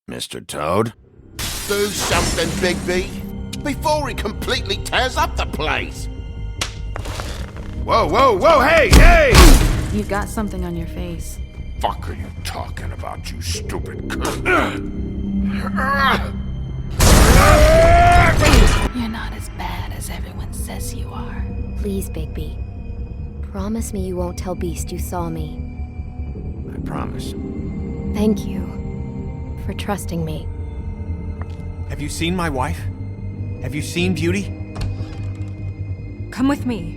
Mr. Toad? Do something, Bigby, before he completely tears up the place. Whoa, whoa, whoa, hey, hey! You've got something on your face. Fuck are you talking about, you stupid cunt? You're not as bad as everyone says you are. Please, Bigby. Promise me you won't tell Beast you saw me. I promise. Thank you for trusting me. Have you seen my wife? Have you seen Beauty? Come with me.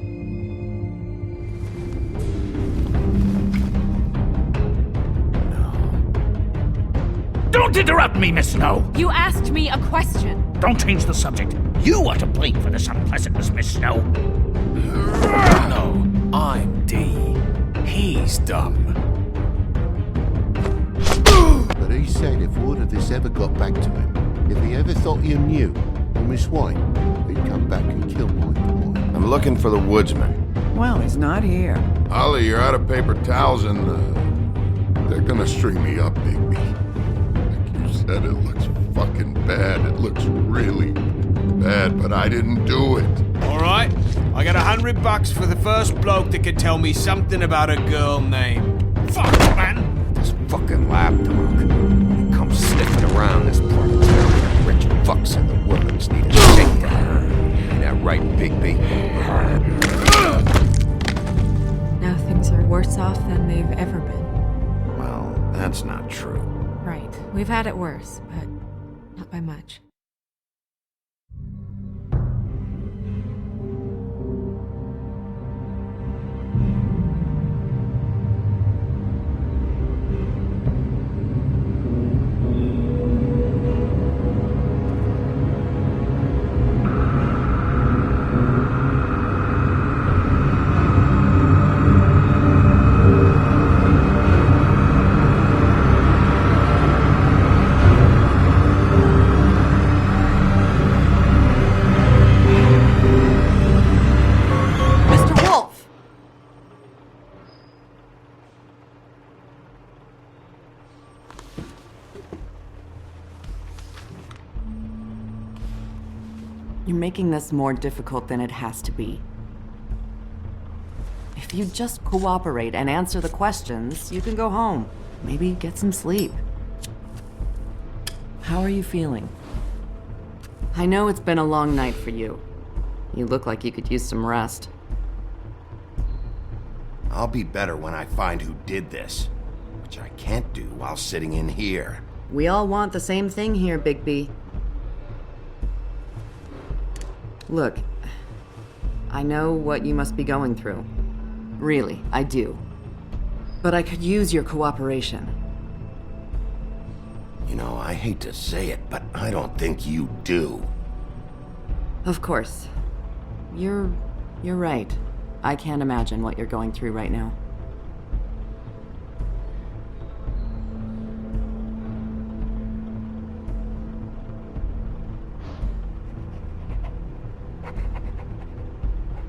Don't interrupt me, Miss Snow! You asked me a question. Don't change the subject. You are to blame for this unpleasantness, Miss Snow. No, I'm D. He's dumb. But he said if word of this ever got back to him, if he ever thought you knew, or Miss White, he'd come back and kill my boy. I'm looking for the woodsman. Well, he's not here. Ollie, you're out of paper towels and, they're gonna string me up, Bigby. Like you said, it looks fucking bad. It looks really bad, but I didn't do it. All right, I got $100 for the first bloke that can tell me something about a girl named... Fuck, man! This fucking lapdog. He comes sniffing around this part of town. Rich fucks and the women's need a shakedown. Ain't that right, Bigby? Now things are worse off than they've ever been. Well, that's not true. Right. We've had it worse, but not by much. Mr. Wolf! You're making this more difficult than it has to be. If you just cooperate and answer the questions, you can go home. Maybe get some sleep. How are you feeling? I know it's been a long night for you. You look like you could use some rest. I'll be better when I find who did this, which I can't do while sitting in here. We all want the same thing here, Bigby. Look, I know what you must be going through. Really, I do. But I could use your cooperation. You know, I hate to say it, but I don't think you do. Of course. You're right. I can't imagine what you're going through right now.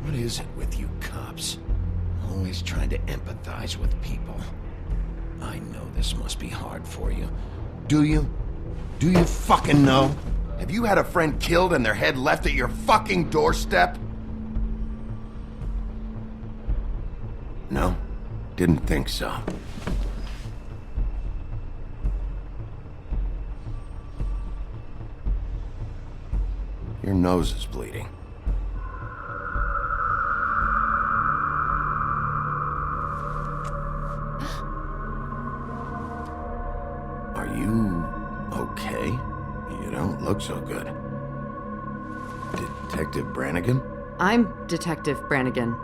What is it with you cops? Always trying to empathize with people. I know this must be hard for you. Do you? Do you fucking know? Have you had a friend killed and their head left at your fucking doorstep? No? Didn't think so. Your nose is bleeding. Are you okay? You don't look so good. Detective Brannigan? I'm Detective Brannigan.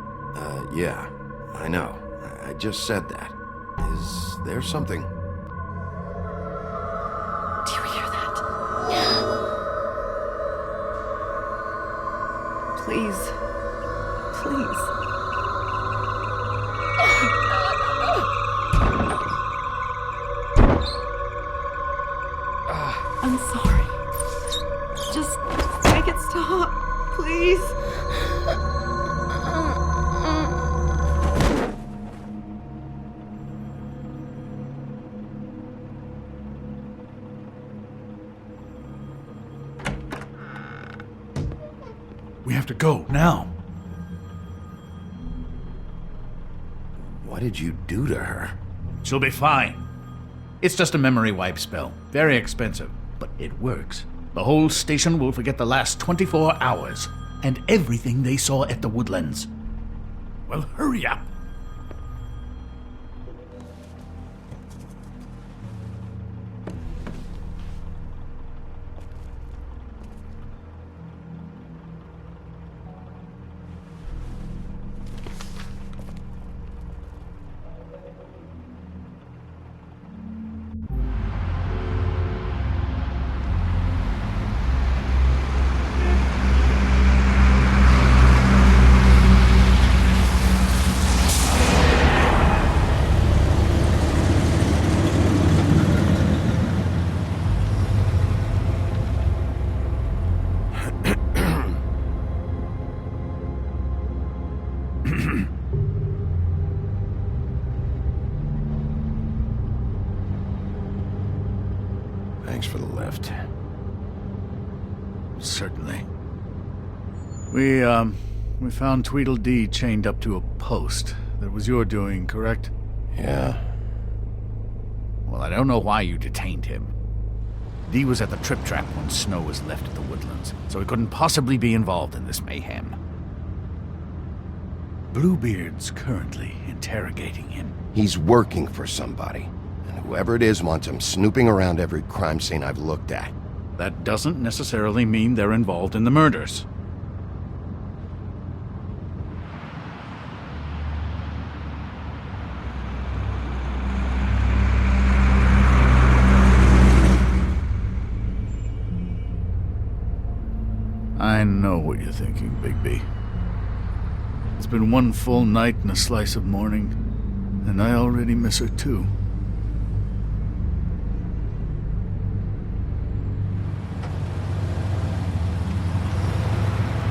Yeah, I know. I just said that. Is there something? Do you hear that? Please. Please. I'm sorry. Just make it stop, please. We have to go, now. What did you do to her? She'll be fine. It's just a memory wipe spell. Very expensive, but it works. The whole station will forget the last 24 hours, and everything they saw at the Woodlands. Well, hurry up. Thanks for the lift. Certainly. We found Tweedledee chained up to a post. That was your doing, correct? Yeah. Well, I don't know why you detained him. Dee was at the trip trap when Snow was left at the Woodlands, so he couldn't possibly be involved in this mayhem. Bluebeard's currently interrogating him. He's working for somebody. And whoever it is wants him snooping around every crime scene I've looked at. That doesn't necessarily mean they're involved in the murders. I know what you're thinking, Bigby. It's been one full night and a slice of morning, and I already miss her too.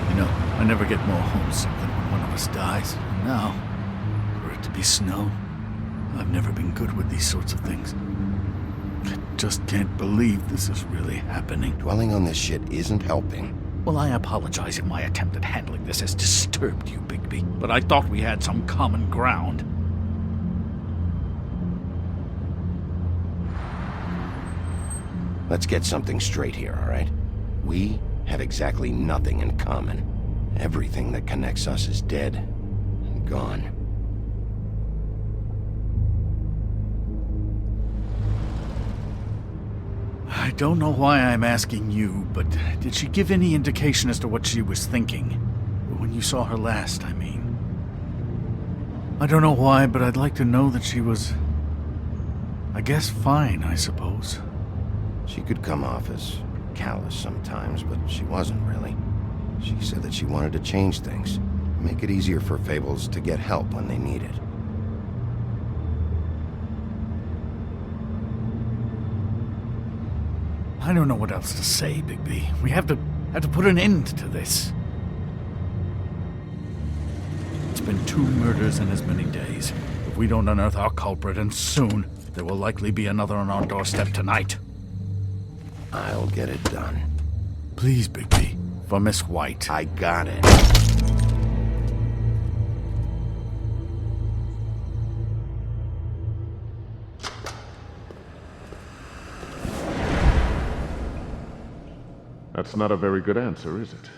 You know, I never get more homesick than when one of us dies. And now, for it to be Snow, I've never been good with these sorts of things. I just can't believe this is really happening. Dwelling on this shit isn't helping. Well, I apologize if my attempt at handling this has disturbed you, Bigby, but I thought we had some common ground. Let's get something straight here, all right? We have exactly nothing in common. Everything that connects us is dead and gone. I don't know why I'm asking you, but did she give any indication as to what she was thinking? When you saw her last, I mean. I don't know why, but I'd like to know that she was, I guess, fine, I suppose. She could come off as callous sometimes, but she wasn't really. She said that she wanted to change things, make it easier for Fables to get help when they need it. I don't know what else to say, Bigby. We have to put an end to this. It's been 2 murders in as many days. If we don't unearth our culprit, and soon, there will likely be another on our doorstep tonight. I'll get it done. Please, Bigby. For Miss White. I got it. That's not a very good answer, is it?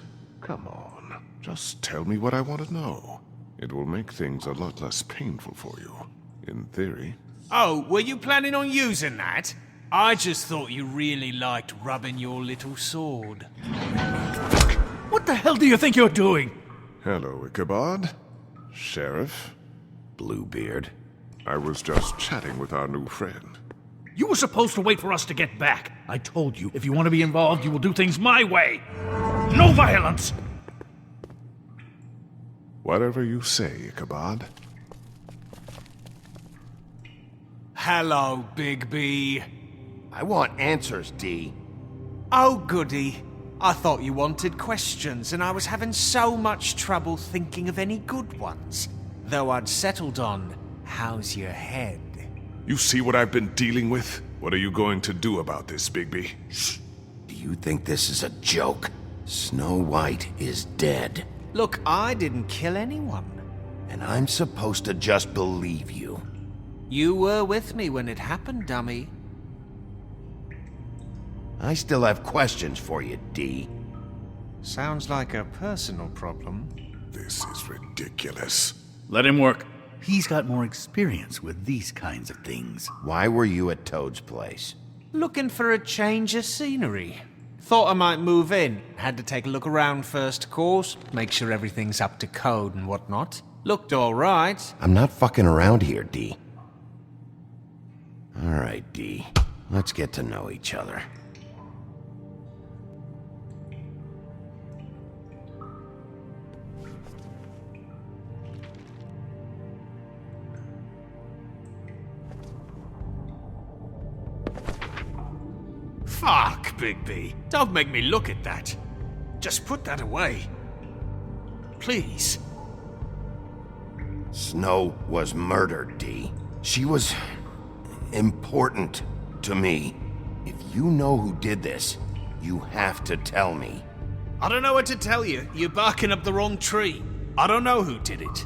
Come on, just tell me what I want to know. It will make things a lot less painful for you, in theory. Oh, were you planning on using that? I just thought you really liked rubbing your little sword. What the hell do you think you're doing? Hello, Ichabod. Sheriff. Bluebeard. I was just chatting with our new friend. You were supposed to wait for us to get back. I told you, if you want to be involved, you will do things my way. No violence! Whatever you say, Ichabod. Hello, Bigby. I want answers, Dee. Oh, goody. I thought you wanted questions, and I was having so much trouble thinking of any good ones. Though I'd settled on, how's your head? You see what I've been dealing with? What are you going to do about this, Bigby? Shh. Do you think this is a joke? Snow White is dead. Look, I didn't kill anyone. And I'm supposed to just believe you. You were with me when it happened, dummy. I still have questions for you, D. Sounds like a personal problem. This is ridiculous. Let him work. He's got more experience with these kinds of things. Why were you at Toad's place? Looking for a change of scenery. Thought I might move in. Had to take a look around first, of course. Make sure everything's up to code and whatnot. Looked alright. I'm not fucking around here, D. Alright, D. Let's get to know each other. Fuck, Bigby. Don't make me look at that. Just put that away. Please. Snow was murdered, D. She was important to me. If you know who did this, you have to tell me. I don't know what to tell you. You're barking up the wrong tree. I don't know who did it.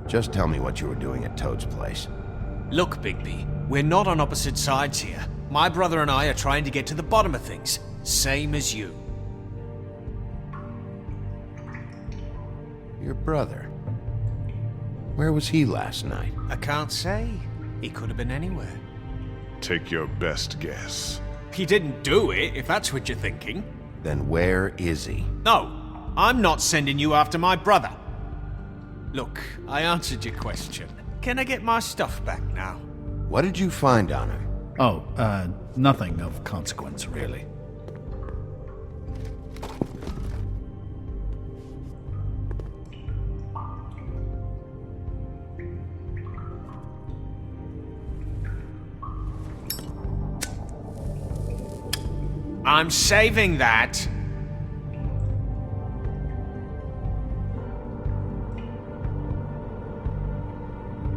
Just tell me what you were doing at Toad's place. Look, Bigby, we're not on opposite sides here. My brother and I are trying to get to the bottom of things. Same as you. Your brother? Where was he last night? I can't say. He could have been anywhere. Take your best guess. He didn't do it, if that's what you're thinking. Then where is he? No, I'm not sending you after my brother. Look, I answered your question. Can I get my stuff back now? What did you find on him? Oh, nothing of consequence, really. I'm saving that.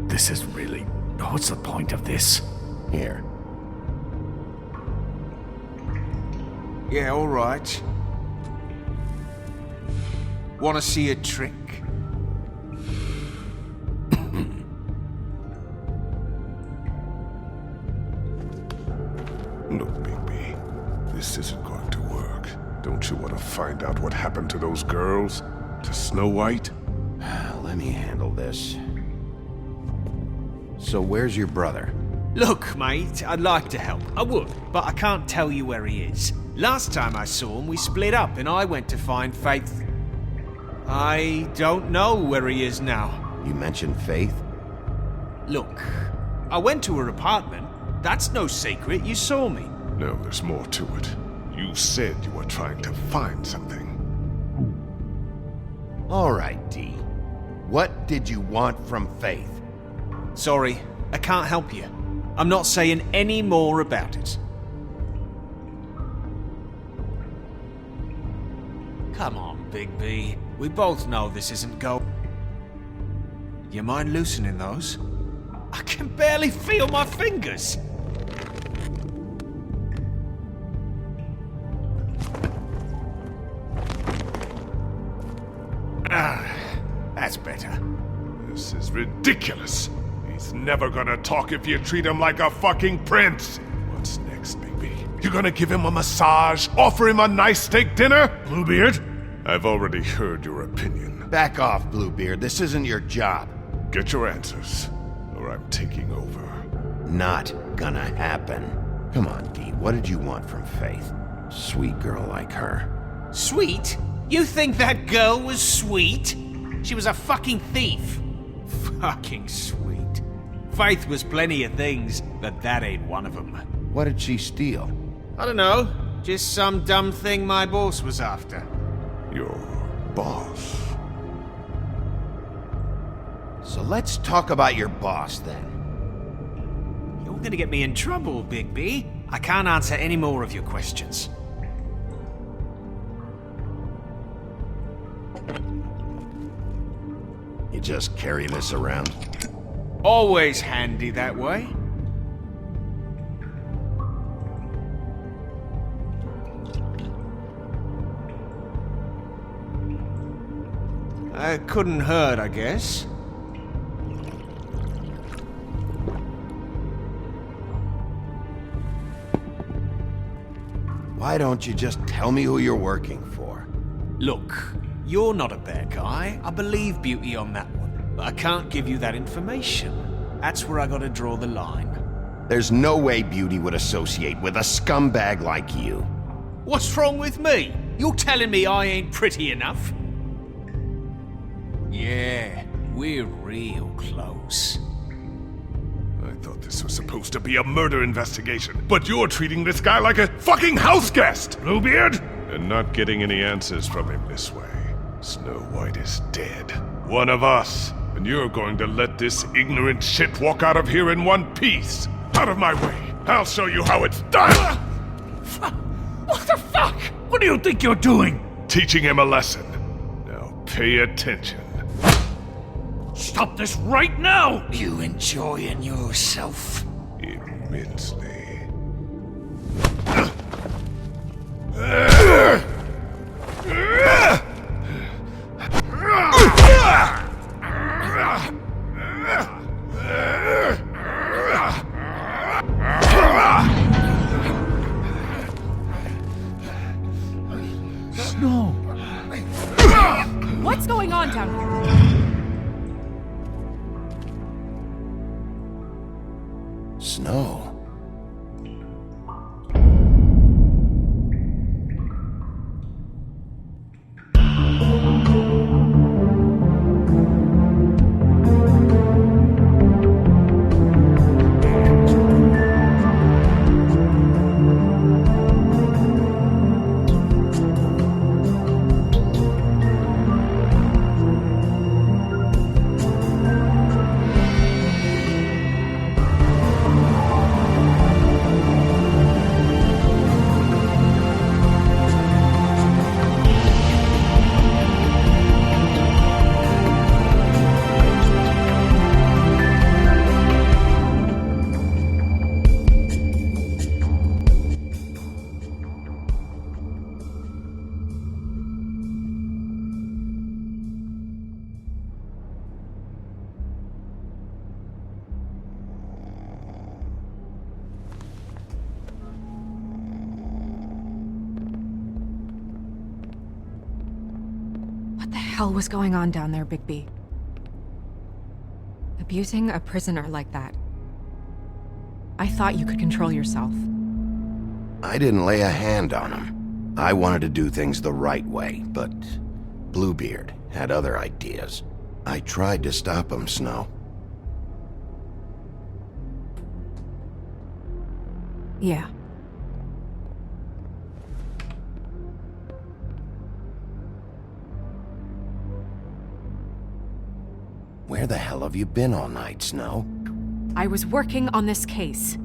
This is really... What's the point of this? Here. Yeah, all right. Want to see a trick? Look, Bigby, this isn't going to work. Don't you want to find out what happened to those girls? To Snow White? Let me handle this. So where's your brother? Look, mate, I'd like to help. I would, but I can't tell you where he is. Last time I saw him, we split up and I went to find Faith. I don't know where he is now. You mentioned Faith? Look, I went to her apartment. That's no secret, you saw me. No, there's more to it. You said you were trying to find something. All right, D. What did you want from Faith? Sorry, I can't help you. I'm not saying any more about it. Come on, Bigby. We both know this isn't go. You mind loosening those? I can barely feel my fingers. Ah, that's better. This is ridiculous. He's never gonna talk if you treat him like a fucking prince. What's next, Bigby? You gonna give him a massage? Offer him a nice steak dinner? Bluebeard? I've already heard your opinion. Back off, Bluebeard. This isn't your job. Get your answers, or I'm taking over. Not gonna happen. Come on, D. What did you want from Faith? Sweet girl like her. Sweet? You think that girl was sweet? She was a fucking thief. Fucking sweet. Faith was plenty of things, but that ain't one of them. What did she steal? I don't know. Just some dumb thing my boss was after. Your boss? So let's talk about your boss, then. You're gonna get me in trouble, Bigby. I can't answer any more of your questions. You just carry this around? Always handy that way. Couldn't hurt, I guess. Why don't you just tell me who you're working for? Look, you're not a bad guy. I believe Beauty on that one. But I can't give you that information. That's where I gotta draw the line. There's no way Beauty would associate with a scumbag like you. What's wrong with me? You're telling me I ain't pretty enough? Yeah, we're real close. I thought this was supposed to be a murder investigation, but you're treating this guy like a fucking house guest, Bluebeard! And not getting any answers from him this way. Snow White is dead. One of us. And you're going to let this ignorant shit walk out of here in one piece. Out of my way. I'll show you how it's done! What the fuck? What do you think you're doing? Teaching him a lesson. Now pay attention. Stop this right now! You enjoying yourself? Immensely. Snow! What's going on down here? Snow. What the hell was going on down there, Bigby? Abusing a prisoner like that. I thought you could control yourself. I didn't lay a hand on him. I wanted to do things the right way, but Bluebeard had other ideas. I tried to stop him, Snow. Yeah. Where the hell have you been all night, Snow? I was working on this case.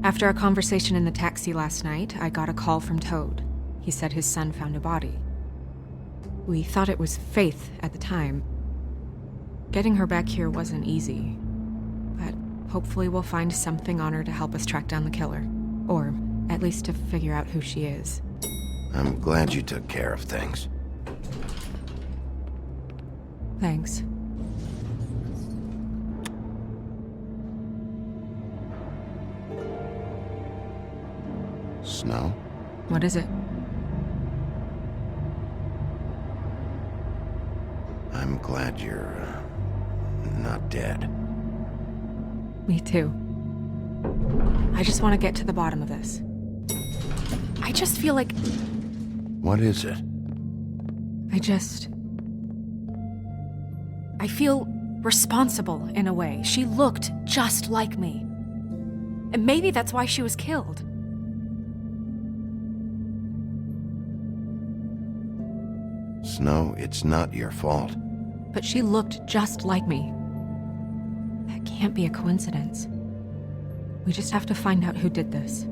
After a conversation in the taxi last night, I got a call from Toad. He said his son found a body. We thought it was Faith at the time. Getting her back here wasn't easy. But hopefully we'll find something on her to help us track down the killer. Or at least to figure out who she is. I'm glad you took care of things. Thanks. Snow? What is it? I'm glad you're, not dead. Me too. I just want to get to the bottom of this. I just feel like... What is it? I feel responsible in a way. She looked just like me. And maybe that's why she was killed. Snow, it's not your fault. But she looked just like me. That can't be a coincidence. We just have to find out who did this.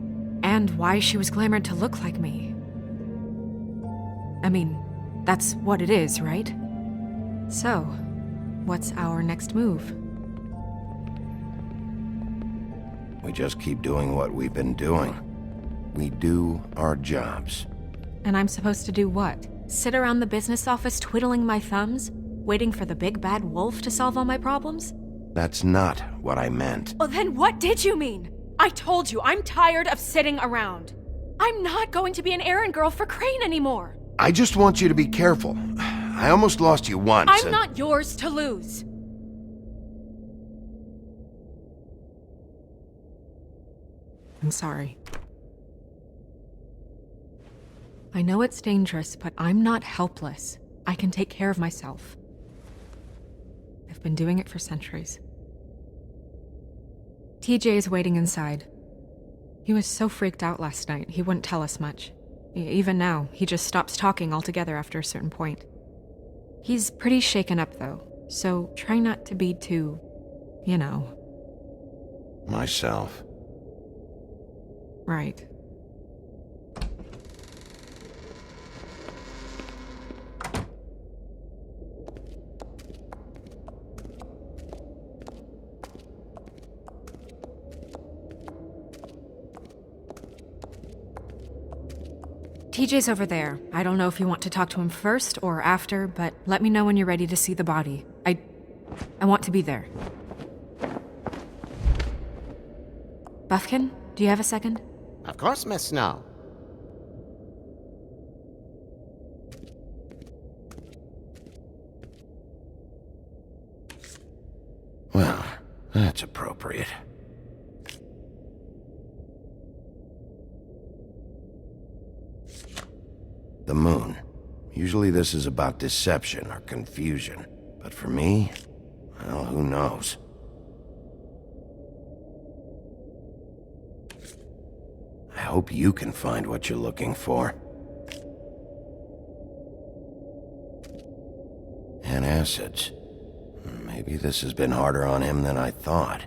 And why she was glamored to look like me. I mean, that's what it is, right? So, what's our next move? We just keep doing what we've been doing. We do our jobs. And I'm supposed to do what? Sit around the business office twiddling my thumbs, waiting for the big bad wolf to solve all my problems? That's not what I meant. Well, then what did you mean? I told you, I'm tired of sitting around. I'm not going to be an errand girl for Crane anymore. I just want you to be careful. I almost lost you once. I'm not yours to lose. I'm sorry. I know it's dangerous, but I'm not helpless. I can take care of myself. I've been doing it for centuries. TJ is waiting inside. He was so freaked out last night, he wouldn't tell us much. Even now, he just stops talking altogether after a certain point. He's pretty shaken up, though, so try not to be too, Myself. Right. TJ's over there. I don't know if you want to talk to him first or after, but let me know when you're ready to see the body. I want to be there. Buffkin, do you have a second? Of course, Miss Snow. Well, that's appropriate. The moon. Usually this is about deception or confusion. But for me, well, who knows? I hope you can find what you're looking for. Antacids. Maybe this has been harder on him than I thought.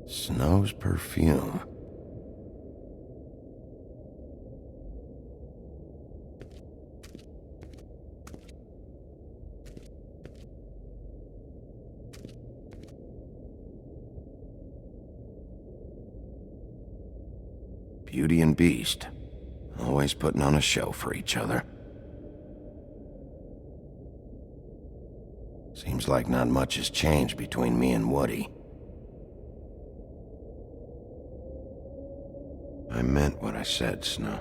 Snow's perfume. Beauty and Beast. Always putting on a show for each other. Seems like not much has changed between me and Woody. I meant what I said, Snow.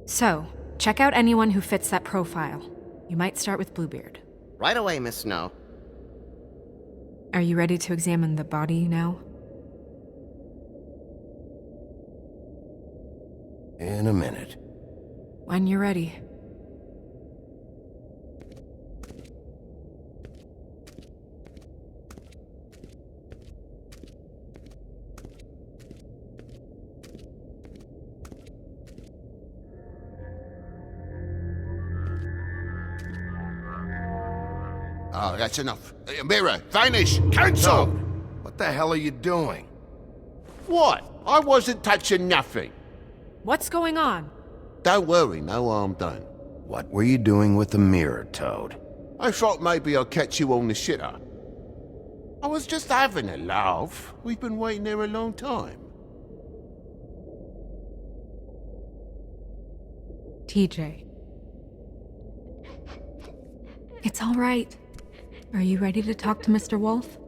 So, check out anyone who fits that profile. You might start with Bluebeard. Right away, Miss Snow. Are you ready to examine the body now? In a minute. When you're ready. Oh, that's enough. Mirror, vanish, cancel! What the hell are you doing? What? I wasn't touching nothing. What's going on? Don't worry, no harm done. What were you doing with the mirror, Toad? I thought maybe I'd catch you on the shitter. I was just having a laugh. We've been waiting there a long time. TJ. It's all right. Are you ready to talk to Mr. Wolf?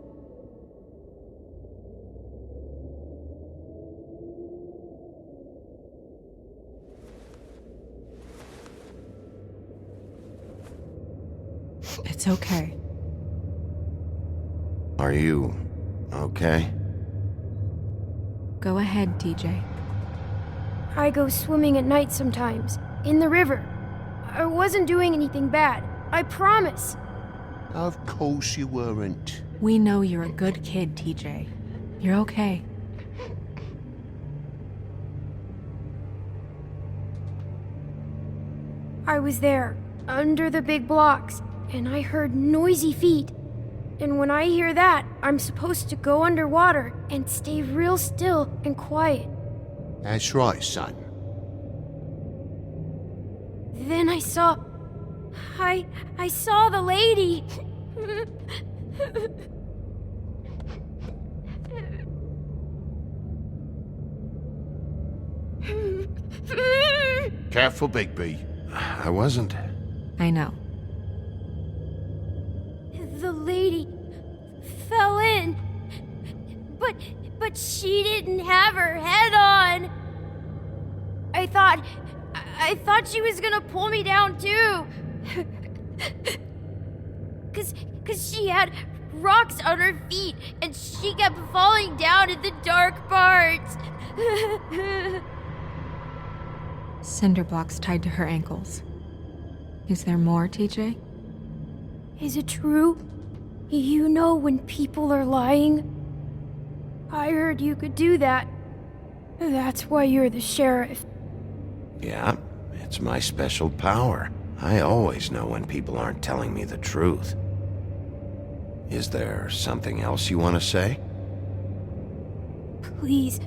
It's okay. Are you okay? Go ahead, TJ. I go swimming at night sometimes, in the river. I wasn't doing anything bad. I promise. Of course you weren't. We know you're a good kid, TJ. You're okay. I was there, under the big blocks, and I heard noisy feet. And when I hear that, I'm supposed to go underwater and stay real still and quiet. That's right, son. Then I saw the lady. Careful, Bigby. I wasn't. I know. The lady fell in. But she didn't have her head on. I thought she was gonna pull me down too. Cause she had rocks on her feet and she kept falling down in the dark parts. Cinder blocks tied to her ankles. Is there more, TJ? Is it true? You know when people are lying? I heard you could do that. That's why you're the sheriff. Yeah, it's my special power. I always know when people aren't telling me the truth. Is there something else you want to say? Please,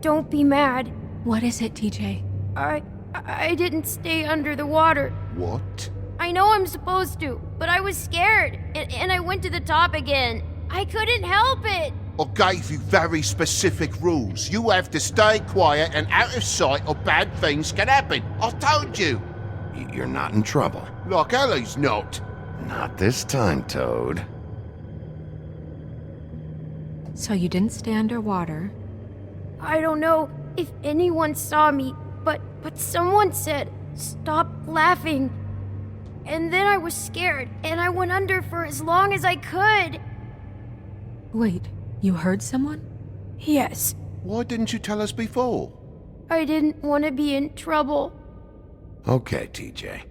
don't be mad. What is it, TJ? I didn't stay under the water. What? I know I'm supposed to, but I was scared, and I went to the top again. I couldn't help it. I gave you very specific rules. You have to stay quiet and out of sight or bad things can happen. I told you. You're not in trouble. Like Ellie's not. Not this time, Toad. So you didn't stay underwater? I don't know if anyone saw me, but someone said, "Stop laughing." And then I was scared, and I went under for as long as I could. Wait, you heard someone? Yes. Why didn't you tell us before? I didn't want to be in trouble. Okay, TJ.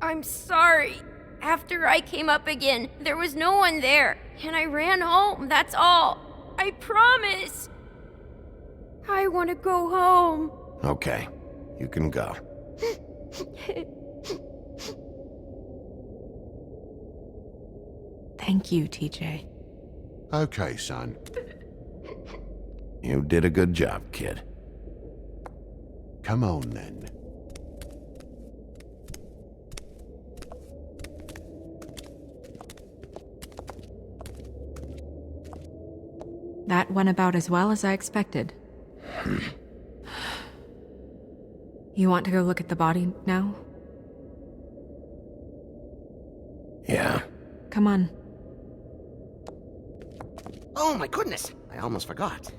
I'm sorry. After I came up again, there was no one there, and I ran home, that's all. I promise. I want to go home. Okay, you can go. Thank you, TJ. Okay, son. You did a good job, kid. Come on, then. That went about as well as I expected. You want to go look at the body now? Yeah. Come on. Oh my goodness, I almost forgot.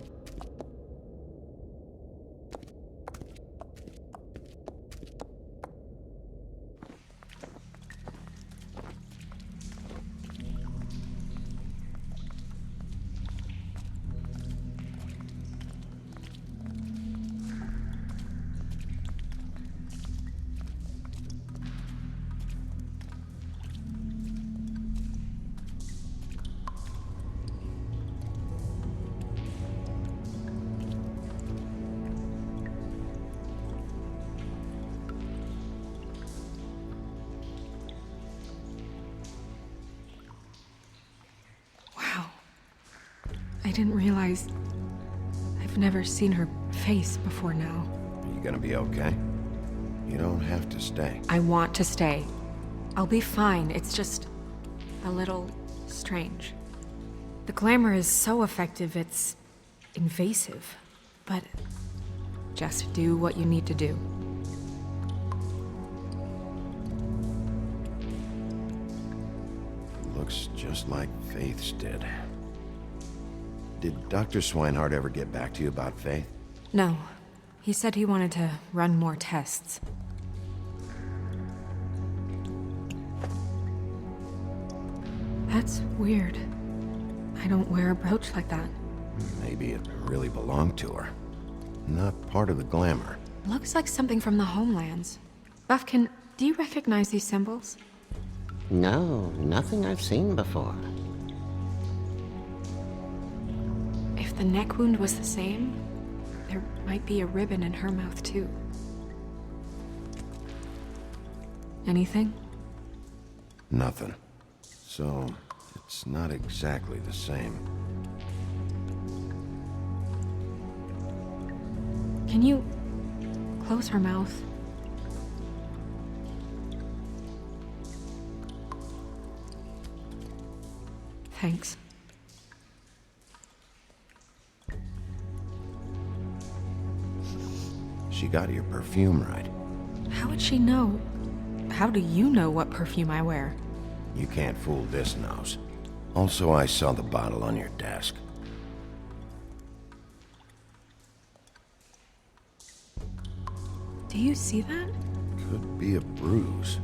I didn't realize... I've never seen her face before now. Are you gonna be okay? You don't have to stay. I want to stay. I'll be fine. It's just... a little... strange. The glamour is so effective, it's... invasive. But... just do what you need to do. Looks just like Faith's did. Did Dr. Swinehart ever get back to you about Faith? No. He said he wanted to run more tests. That's weird. I don't wear a brooch like that. Maybe it really belonged to her. not part of the glamour. Looks like something from the homelands. Buffkin, do you recognize these symbols? No, nothing I've seen before. If the neck wound was the same, there might be a ribbon in her mouth too. Anything? Nothing. So, it's not exactly the same. Can you close her mouth? Thanks. She got your perfume right. How would she know? How do you know what perfume I wear? You can't fool this nose. Also, I saw the bottle on your desk. Do you see that? Could be a bruise.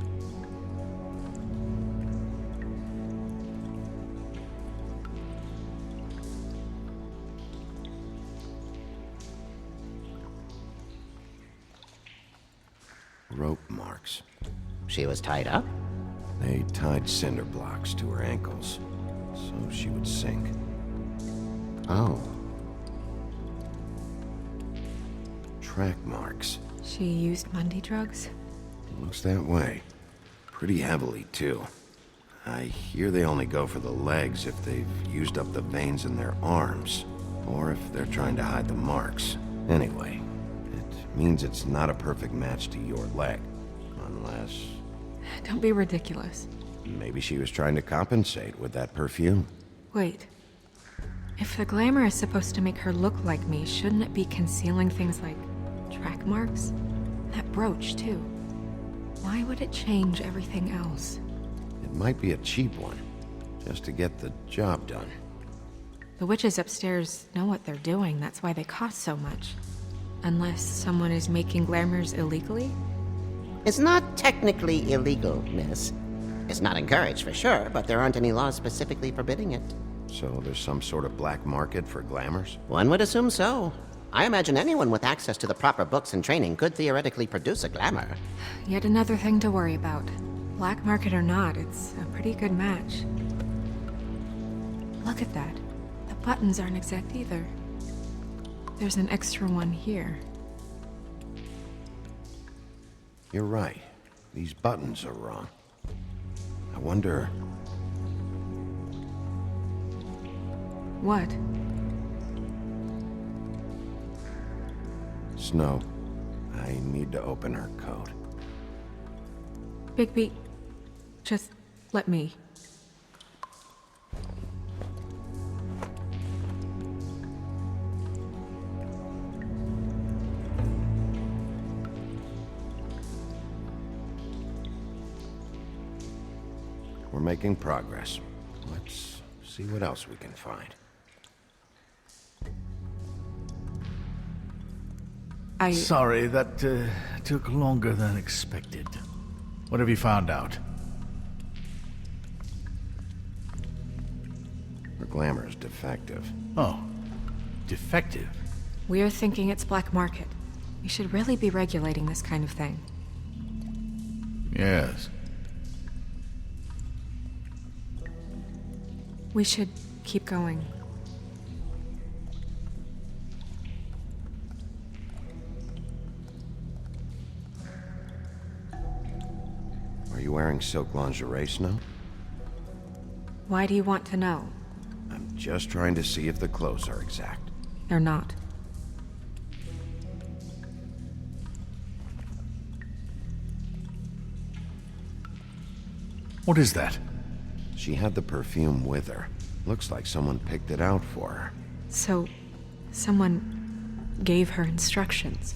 Rope marks. She was tied up? They tied cinder blocks to her ankles, so she would sink. Oh. Track marks. She used Mundy drugs? Looks that way. Pretty heavily, too. I hear they only go for the legs if they've used up the veins in their arms, or if they're trying to hide the marks. Anyway, it means it's not a perfect match to your leg. Unless... Don't be ridiculous. maybe she was trying to compensate with that perfume. Wait. If the glamour is supposed to make her look like me, shouldn't it be concealing things like track marks? That brooch, too. Why would it change everything else? It might be a cheap one, just to get the job done. The witches upstairs know what they're doing, that's why they cost so much. Unless someone is making glamours illegally? It's not technically illegal, miss. It's not encouraged for sure, but there aren't any laws specifically forbidding it. So there's some sort of black market for glamours? One would assume so. I imagine anyone with access to the proper books and training could theoretically produce a glamour. Yet another thing to worry about. Black market or not, it's a pretty good match. Look at that. The buttons aren't exact either. There's an extra one here. You're right. These buttons are wrong. I wonder... What? Snow, I need to open her coat. Bigby, just let me. We're making progress. Let's see what else we can find. Sorry, that took longer than expected. What have you found out? Her glamour's defective. Oh, defective? We're thinking it's black market. We should really be regulating this kind of thing. Yes. We should keep going. Are you wearing silk lingerie, Snow? Why do you want to know? I'm just trying to see if the clothes are exact. They're not. What is that? She had the perfume with her. Looks like someone picked it out for her. So, someone gave her instructions.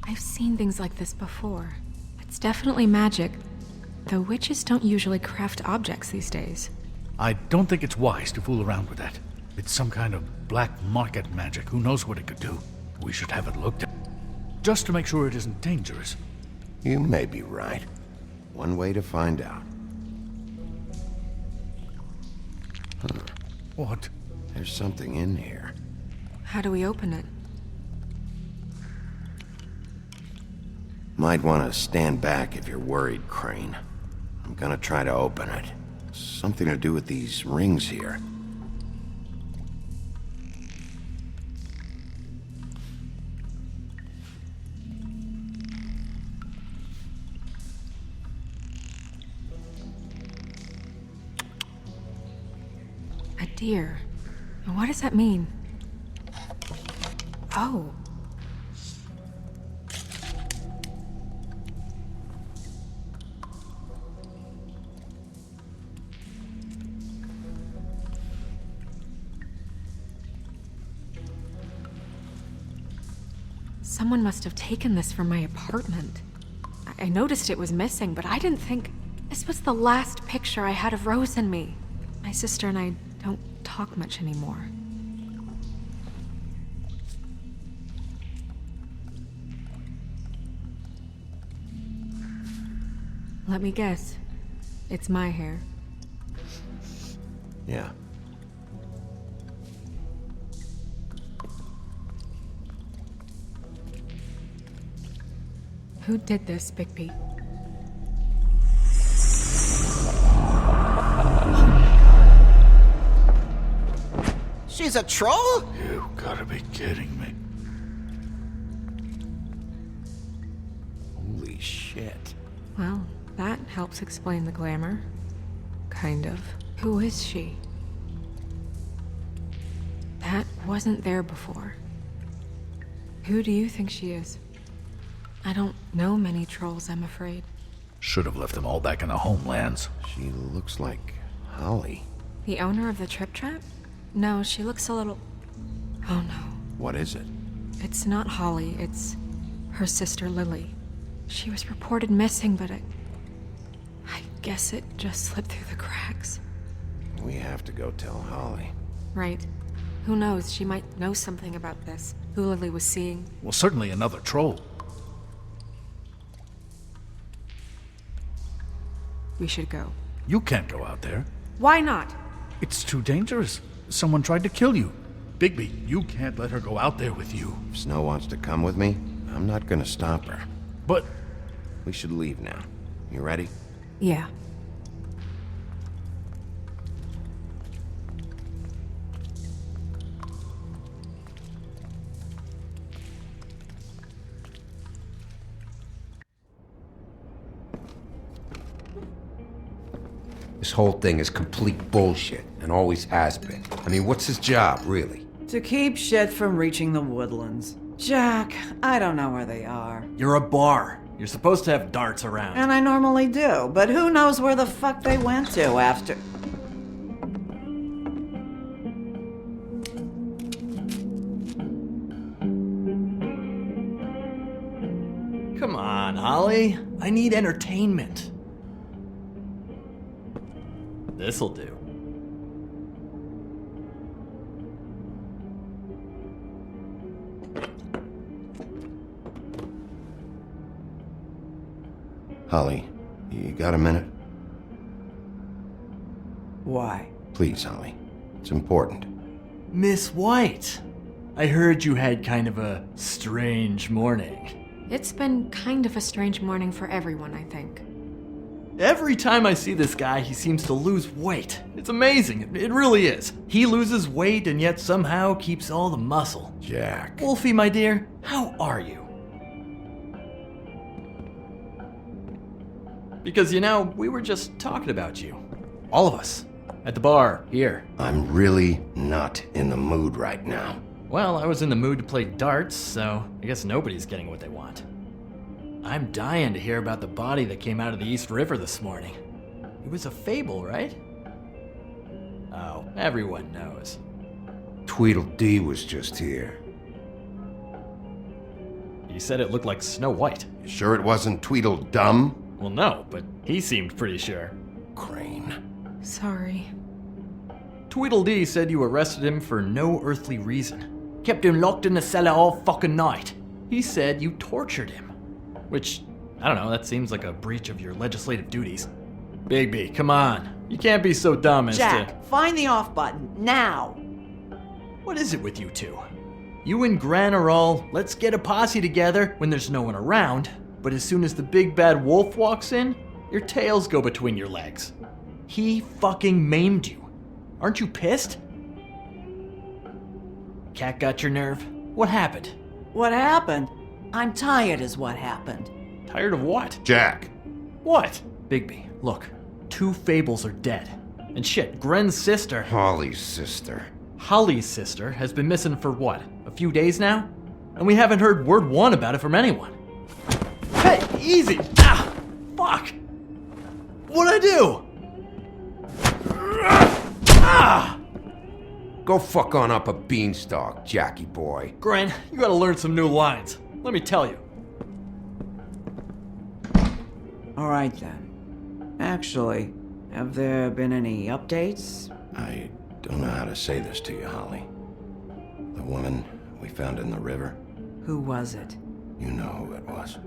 I've seen things like this before. It's definitely magic, though witches don't usually craft objects these days. I don't think it's wise to fool around with that. It's some kind of black market magic. Who knows what it could do? We should have it looked at. Just to make sure it isn't dangerous. You may be right. One way to find out. What? There's something in here. How do we open it? Might want to stand back if you're worried, Crane. I'm gonna try to open it. Something to do with these rings here. A deer. What does that mean? Oh. Someone must have taken this from my apartment. I noticed it was missing, but I didn't think this was the last picture I had of Rose and me. My sister and I don't talk much anymore. Let me guess. It's my hair. Yeah. Who did this, Bigby? She's a troll? You gotta be kidding me. Holy shit. Well, that helps explain the glamour. Kind of. Who is she? That wasn't there before. Who do you think she is? I don't know many trolls, I'm afraid. Should have left them all back in the homelands. She looks like Holly. The owner of the Trip Trap? No, she looks a little... Oh no. What is it? It's not Holly, it's her sister Lily. She was reported missing, but I guess it just slipped through the cracks. We have to go tell Holly. Right. Who knows, she might know something about this. Who Lily was seeing. Well, certainly another troll. We should go. You can't go out there. Why not? It's too dangerous. Someone tried to kill you. Bigby, you can't let her go out there with you. If Snow wants to come with me, I'm not gonna stop her. But... We should leave now. You ready? Yeah. This whole thing is complete bullshit, and always has been. I mean, what's his job, really? To keep shit from reaching the woodlands. Jack, I don't know where they are. You're a bar. You're supposed to have darts around. And I normally do, but who knows where the fuck they went to after... Come on, Holly. I need entertainment. This'll do. Holly, you got a minute? Why? Please, Holly. It's important. Miss White, I heard you had kind of a strange morning. It's been kind of a strange morning for everyone, I think. Every time I see this guy, he seems to lose weight. It's amazing. It really is. He loses weight and yet somehow keeps all the muscle. Jack. Wolfie, my dear, how are you? Because, you know, we were just talking about you. All of us. At the bar, here. I'm really not in the mood right now. Well, I was in the mood to play darts, so I guess nobody's getting what they want. I'm dying to hear about the body that came out of the East River this morning. It was a fable, right? Oh, everyone knows. Tweedledee was just here. He said it looked like Snow White. You sure it wasn't Tweedledum? Well, no, but he seemed pretty sure. Crane. Sorry. Tweedledee said you arrested him for no earthly reason. Kept him locked in the cellar all fucking night. He said you tortured him. Which, I don't know, that seems like a breach of your legislative duties. Bigby, come on. You can't be so dumb as Jack, find the off button, now! What is it with you two? You and Gran are all, let's get a posse together when there's no one around, but as soon as the big bad wolf walks in, your tails go between your legs. He fucking maimed you. Aren't you pissed? Cat got your nerve? What happened? What happened? I'm tired is what happened. Tired of what? Jack. What? Bigby, look. 2 fables are dead. And shit, Gren's sister... Holly's sister. Holly's sister has been missing for what? A few days now? And we haven't heard word one about it from anyone. Hey, easy! Ah! Fuck! What'd I do? Ah! Go fuck on up a beanstalk, Jackie boy. Gren, you gotta learn some new lines. Let me tell you. All right then. Actually, have there been any updates? I don't know how to say this to you, Holly. The woman we found in the river. Who was it? You know who it was.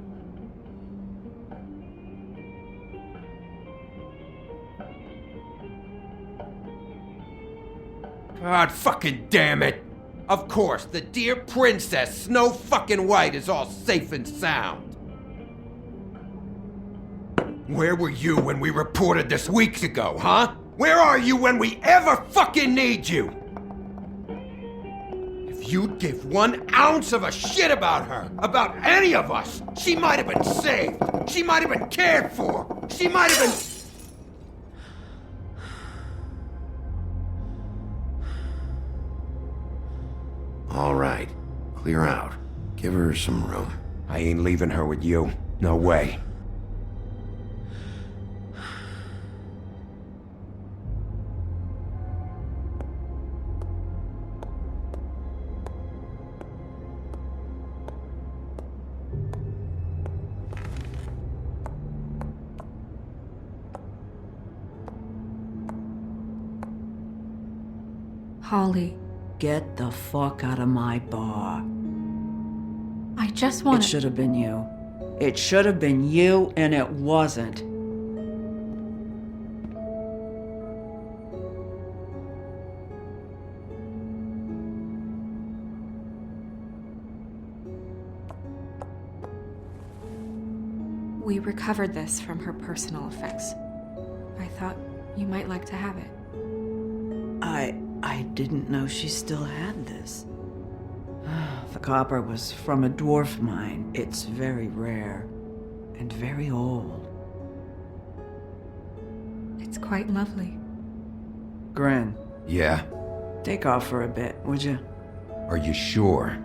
God fucking damn it! Of course, the dear princess, Snow fucking White, is all safe and sound. Where were you when we reported this weeks ago, huh? Where are you when we ever fucking need you? If you'd give 1 ounce of a shit about her, about any of us, she might have been saved. She might have been cared for. She might have been... All right. Clear out. Give her some room. I ain't leaving her with you. No way. Holly, Get the fuck out of my bar. I just want It should have been you. It should have been you, and it wasn't. We recovered this from her personal effects. I thought you might like to have it. I didn't know she still had this. The copper was from a dwarf mine. It's very rare and very old. It's quite lovely. Gren, Yeah? take off for a bit, would you? Are you sure?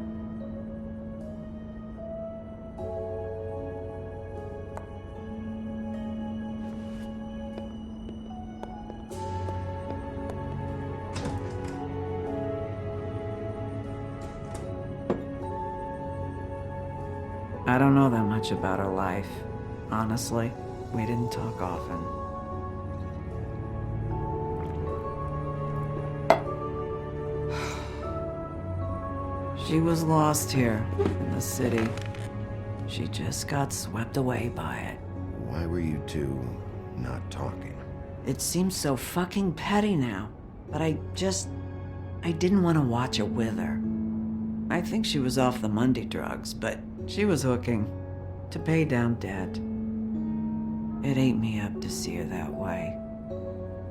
I don't know that much about her life. Honestly, we didn't talk often. She was lost here in the city. She just got swept away by it. Why were you two not talking? It seems so fucking petty now, but I didn't want to watch it with her. I think she was off the Monday drugs, but she was hooking to pay down debt. It ate me up to see her that way.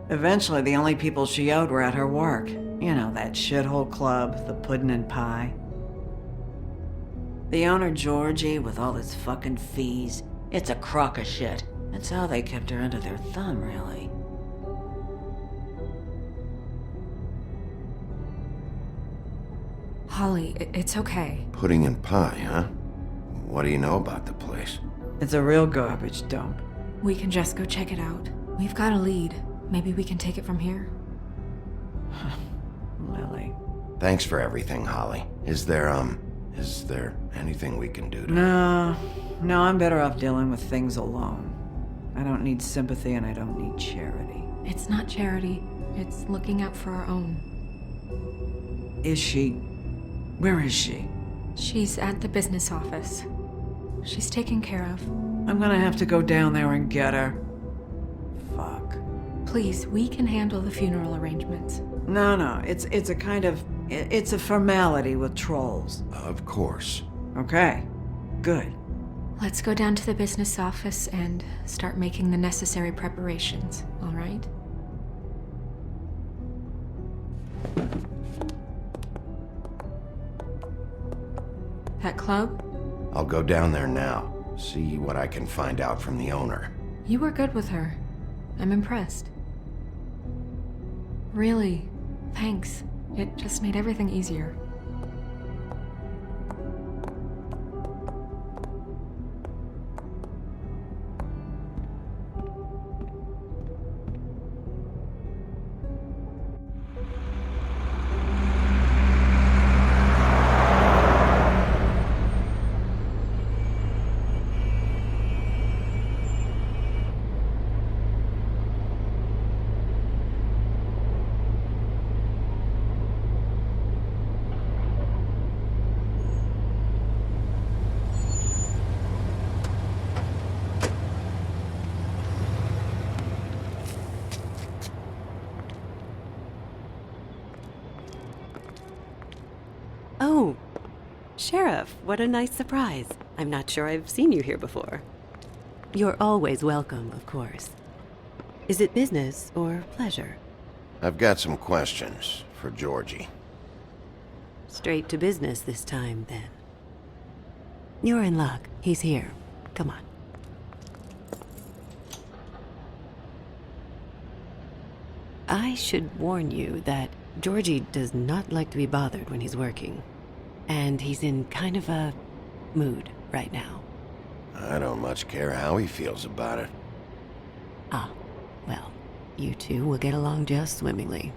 Eventually, the only people she owed were at her work. You know, that shithole club, the Puddin' and Pie. The owner, Georgie, with all his fucking fees, it's a crock of shit. That's how they kept her under their thumb, really. Holly, it's okay. Pudding and pie, huh? What do you know about the place? It's a real garbage dump. We can just go check it out. We've got a lead. Maybe we can take it from here. Lily. Thanks for everything, Holly. Is there anything we can do to... No, I'm better off dealing with things alone. I don't need sympathy and I don't need charity. It's not charity. It's looking out for our own. Is she... Where is she? She's at the business office. She's taken care of. I'm gonna have to go down there and get her. Fuck. Please, we can handle the funeral arrangements. No, it's a kind of... It's a formality with trolls. Of course. Okay, good. Let's go down to the business office and start making the necessary preparations, all right? That club? I'll go down there now, see what I can find out from the owner. You were good with her. I'm impressed. Really, thanks. It just made everything easier. Oh, Sheriff, what a nice surprise. I'm not sure I've seen you here before. You're always welcome, of course. Is it business or pleasure? I've got some questions for Georgie. Straight to business this time, then. You're in luck. He's here. Come on. I should warn you that Georgie does not like to be bothered when he's working. And he's in kind of a mood right now. I don't much care how he feels about it. Ah, well, you two will get along just swimmingly.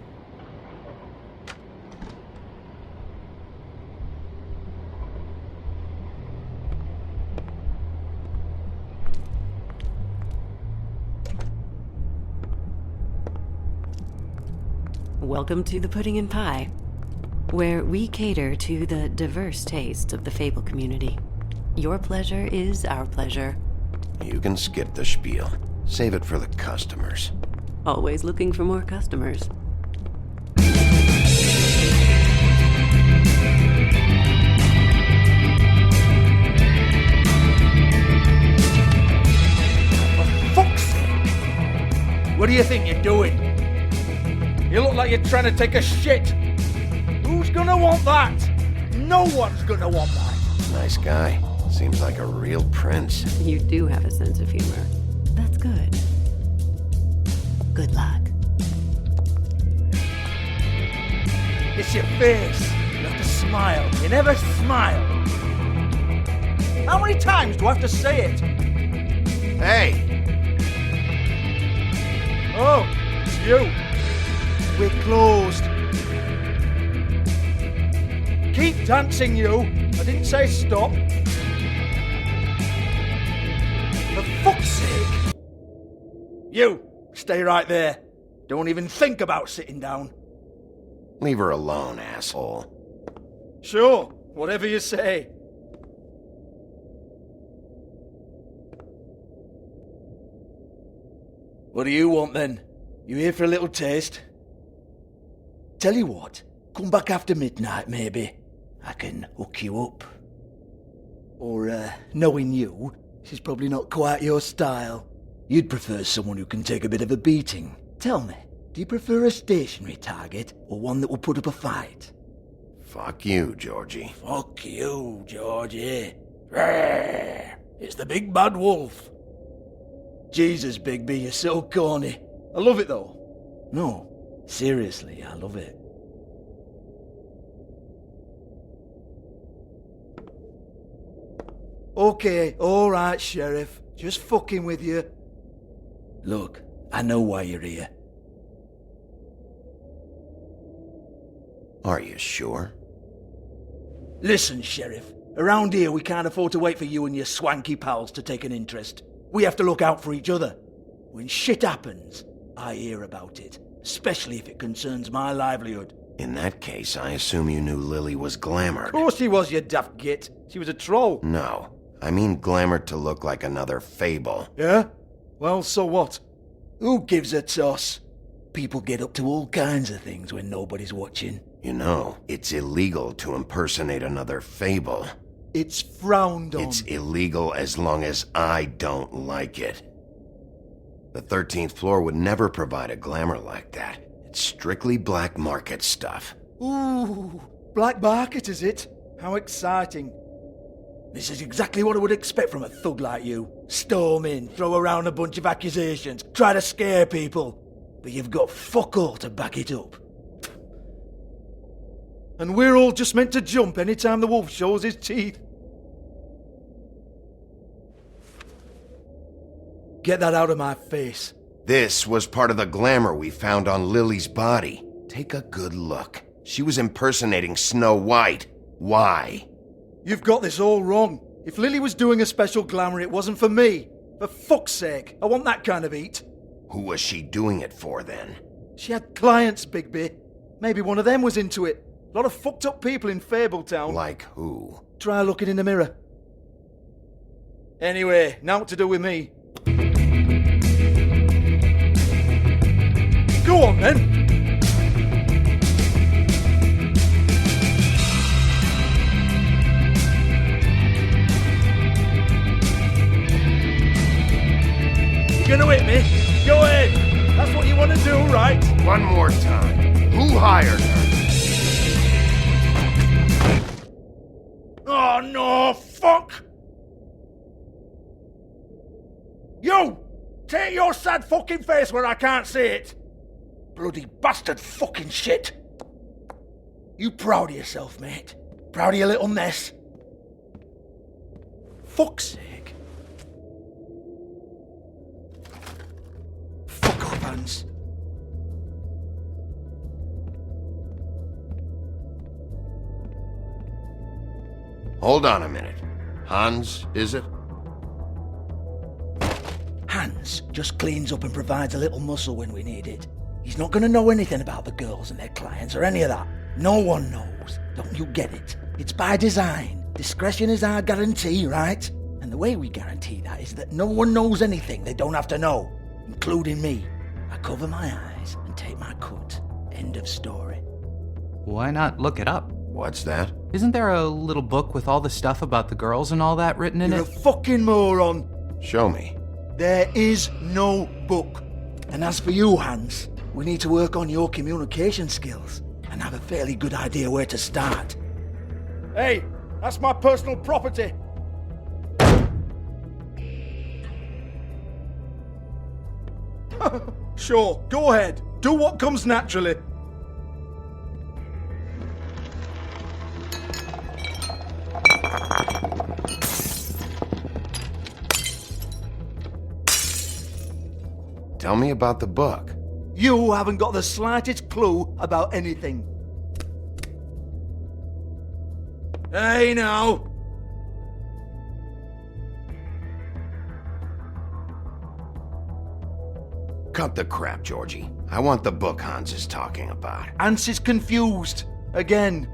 Welcome to the Pudding and Pie, where we cater to the diverse tastes of the Fable community. Your pleasure is our pleasure. You can skip the spiel. Save it for the customers. Always looking for more customers. For fuck's sake! What do you think you're doing? You look like you're trying to take a shit. Who's gonna want that? No one's gonna want that. Nice guy. Seems like a real prince. You do have a sense of humor. That's good. Good luck. It's your face. You have to smile. You never smile. How many times do I have to say it? Hey! Oh, it's you. We're closed. Keep dancing, you. I didn't say stop. For fuck's sake. You, stay right there. Don't even think about sitting down. Leave her alone, asshole. Sure, whatever you say. What do you want then? You here for a little taste? Tell you what, come back after midnight maybe. I can hook you up. Or, knowing you, this is probably not quite your style. You'd prefer someone who can take a bit of a beating. Tell me, do you prefer a stationary target or one that will put up a fight? Fuck you, Georgie. Fuck you, Georgie. Rawr. It's the big bad wolf. Jesus, Bigby, you're so corny. I love it though. No. Seriously, I love it. Okay, alright, Sheriff. Just fucking with you. Look, I know why you're here. Are you sure? Listen, Sheriff. Around here, we can't afford to wait for you and your swanky pals to take an interest. We have to look out for each other. When shit happens, I hear about it. Especially if it concerns my livelihood. In that case, I assume you knew Lily was glamored. Of course she was, you daft git. She was a troll. No. I mean glamored to look like another Fable. Yeah? Well, so what? Who gives a toss? People get up to all kinds of things when nobody's watching. You know, it's illegal to impersonate another fable. It's frowned on. It's illegal as long as I don't like it. The 13th floor would never provide a glamour like that. It's strictly black market stuff. Ooh, black market is it? How exciting. This is exactly what I would expect from a thug like you. Storm in, throw around a bunch of accusations, try to scare people. But you've got fuck all to back it up. And we're all just meant to jump anytime the wolf shows his teeth. Get that out of my face. This was part of the glamour we found on Lily's body. Take a good look. She was impersonating Snow White. Why? You've got this all wrong. If Lily was doing a special glamour, it wasn't for me. For fuck's sake, I want that kind of eat. Who was she doing it for then? She had clients, Bigby. Maybe one of them was into it. A lot of fucked up people in Fabletown. Like who? Try looking in the mirror. Anyway, now what to do with me. Go on then. You're gonna hit me? Go ahead. That's what you want to do, right? One more time. Who hired her? Oh no, fuck! You! Take your sad fucking face where I can't see it! Bloody bastard fucking shit! You proud of yourself, mate? Proud of your little mess? Fuck's sake. Fuck off, Hans. Hold on a minute. Hans, is it? Hans just cleans up and provides a little muscle when we need it. He's not going to know anything about the girls and their clients or any of that. No one knows. Don't you get it? It's by design. Discretion is our guarantee, right? And the way we guarantee that is that no one knows anything they don't have to know, including me. I cover my eyes and take my cut. End of story. Why not look it up? What's that? Isn't there a little book with all the stuff about the girls and all that written in You're it? a fucking moron. Show me. There is no book. And as for you, Hans, we need to work on your communication skills and have a fairly good idea where to start. Hey, that's my personal property. Sure, go ahead. Do what comes naturally. Tell me about the book. You haven't got the slightest clue about anything. Hey, now. Cut the crap, Georgie. I want the book Hans is talking about. Hans is confused. Again.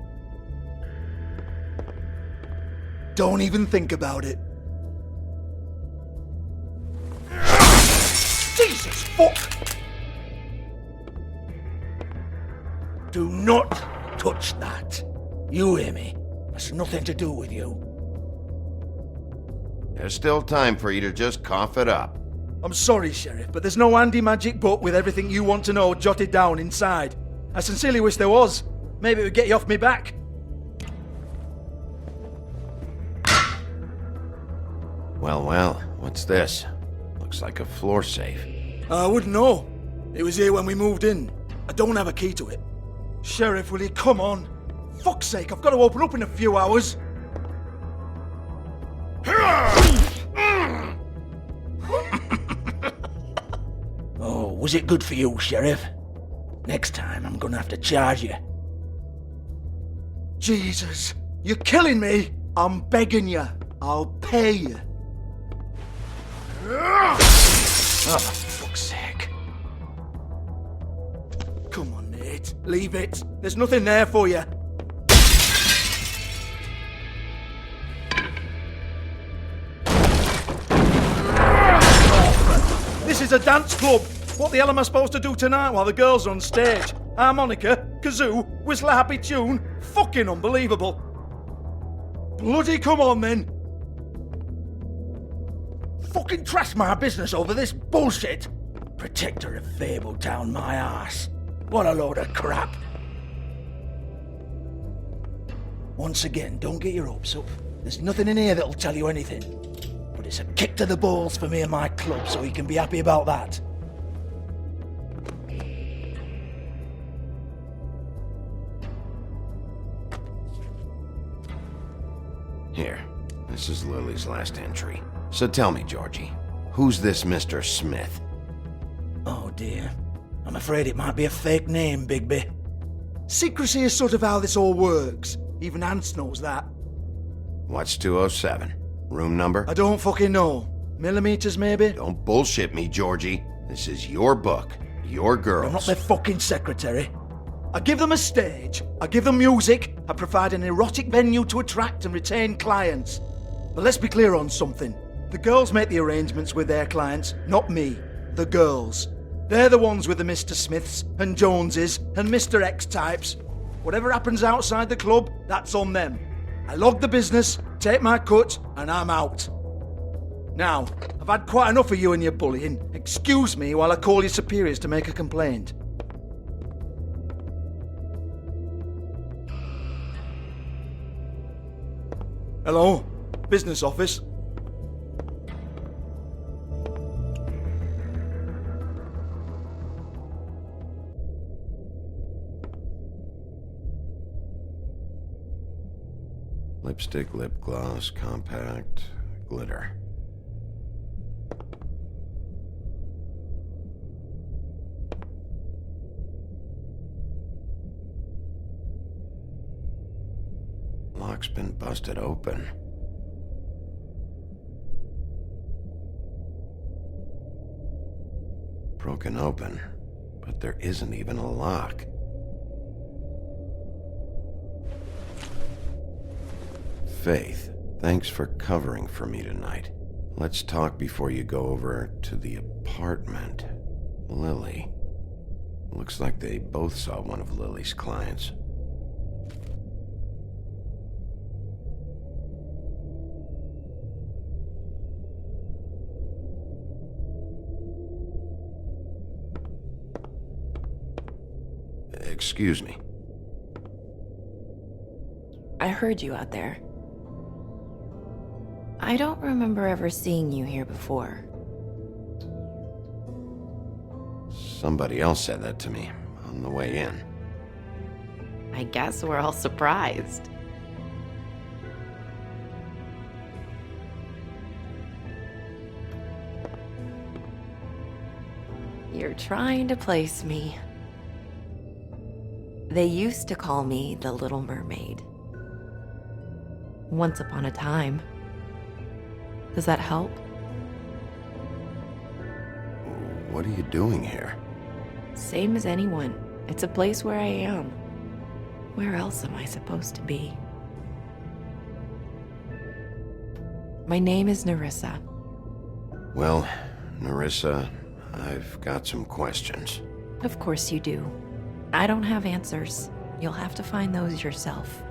Don't even think about it. Jesus fuck! Do not touch that. You hear me? That's nothing to do with you. There's still time for you to just cough it up. I'm sorry, Sheriff, but there's no handy magic book with everything you want to know jotted down inside. I sincerely wish there was. Maybe it would get you off me back. Well, what's this? Looks like a floor safe. I wouldn't know. It was here when we moved in. I don't have a key to it. Sheriff, will you come on? Fuck's sake, I've got to open up in a few hours. Oh, was it good for you, Sheriff? Next time I'm gonna have to charge you. Jesus, you're killing me. I'm begging you. I'll pay you. Oh, for fuck's sake. Come on, Nate. Leave it. There's nothing there for you. This is a dance club. What the hell am I supposed to do tonight while the girls are on stage? Harmonica, kazoo, whistle a happy tune? Fucking unbelievable. Bloody come on then. Fucking trash my business over this bullshit. Protector of Fabletown, my ass. What a load of crap. Once again, don't get your hopes up. There's nothing in here that'll tell you anything. But it's a kick to the balls for me and my club, so you can be happy about that. Here, this is Lily's last entry. So tell me, Georgie, who's this Mr. Smith? Oh dear. I'm afraid it might be a fake name, Bigby. Secrecy is sort of how this all works. Even Ants knows that. What's 207? Room number? I don't fucking know. Millimeters, maybe? Don't bullshit me, Georgie. This is your book. Your girls. I'm not their fucking secretary. I give them a stage. I give them music. I provide an erotic venue to attract and retain clients. But let's be clear on something. The girls make the arrangements with their clients, not me. The girls. They're the ones with the Mr. Smiths and Joneses and Mr. X types. Whatever happens outside the club, that's on them. I log the business, take my cut, and I'm out. Now, I've had quite enough of you and your bullying. Excuse me while I call your superiors to make a complaint. Hello? Business office? Lipstick, lip gloss, compact, glitter. Lock's been busted open. Broken open, but there isn't even a lock. Faith, thanks for covering for me tonight. Let's talk before you go over to the apartment. Lily. Looks like they both saw one of Lily's clients. Excuse me. I heard you out there. I don't remember ever seeing you here before. Somebody else said that to me on the way in. I guess we're all surprised. You're trying to place me. They used to call me the Little Mermaid. Once upon a time. Does that help? What are you doing here? Same as anyone. It's a place where I am. Where else am I supposed to be? My name is Nerissa. Well, Nerissa, I've got some questions. Of course you do. I don't have answers. You'll have to find those yourself.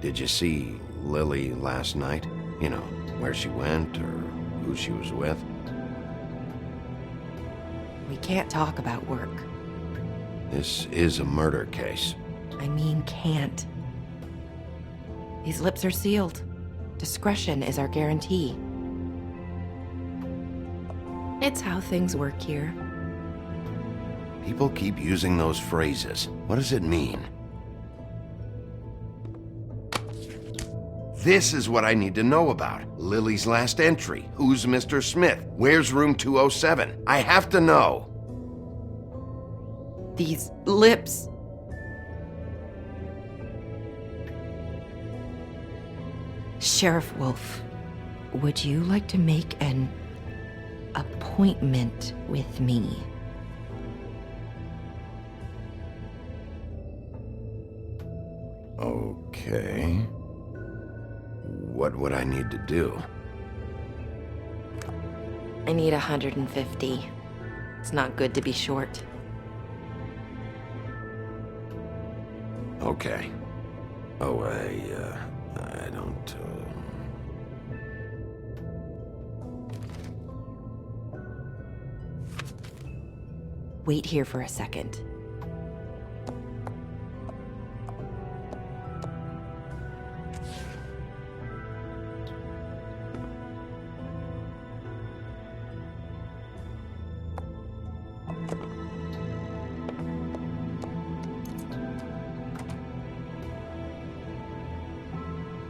Did you see Lily last night? You know, where she went or who she was with? We can't talk about work. This is a murder case. I mean, can't. These lips are sealed. Discretion is our guarantee. It's how things work here. People keep using those phrases. What does it mean? This is what I need to know about. Lily's last entry. Who's Mr. Smith? Where's room 207? I have to know. These lips. Sheriff Wolf, would you like to make an appointment with me? Okay. What would I need to do? I need 150. It's not good to be short. Okay. Oh, I don't, Wait here for a second.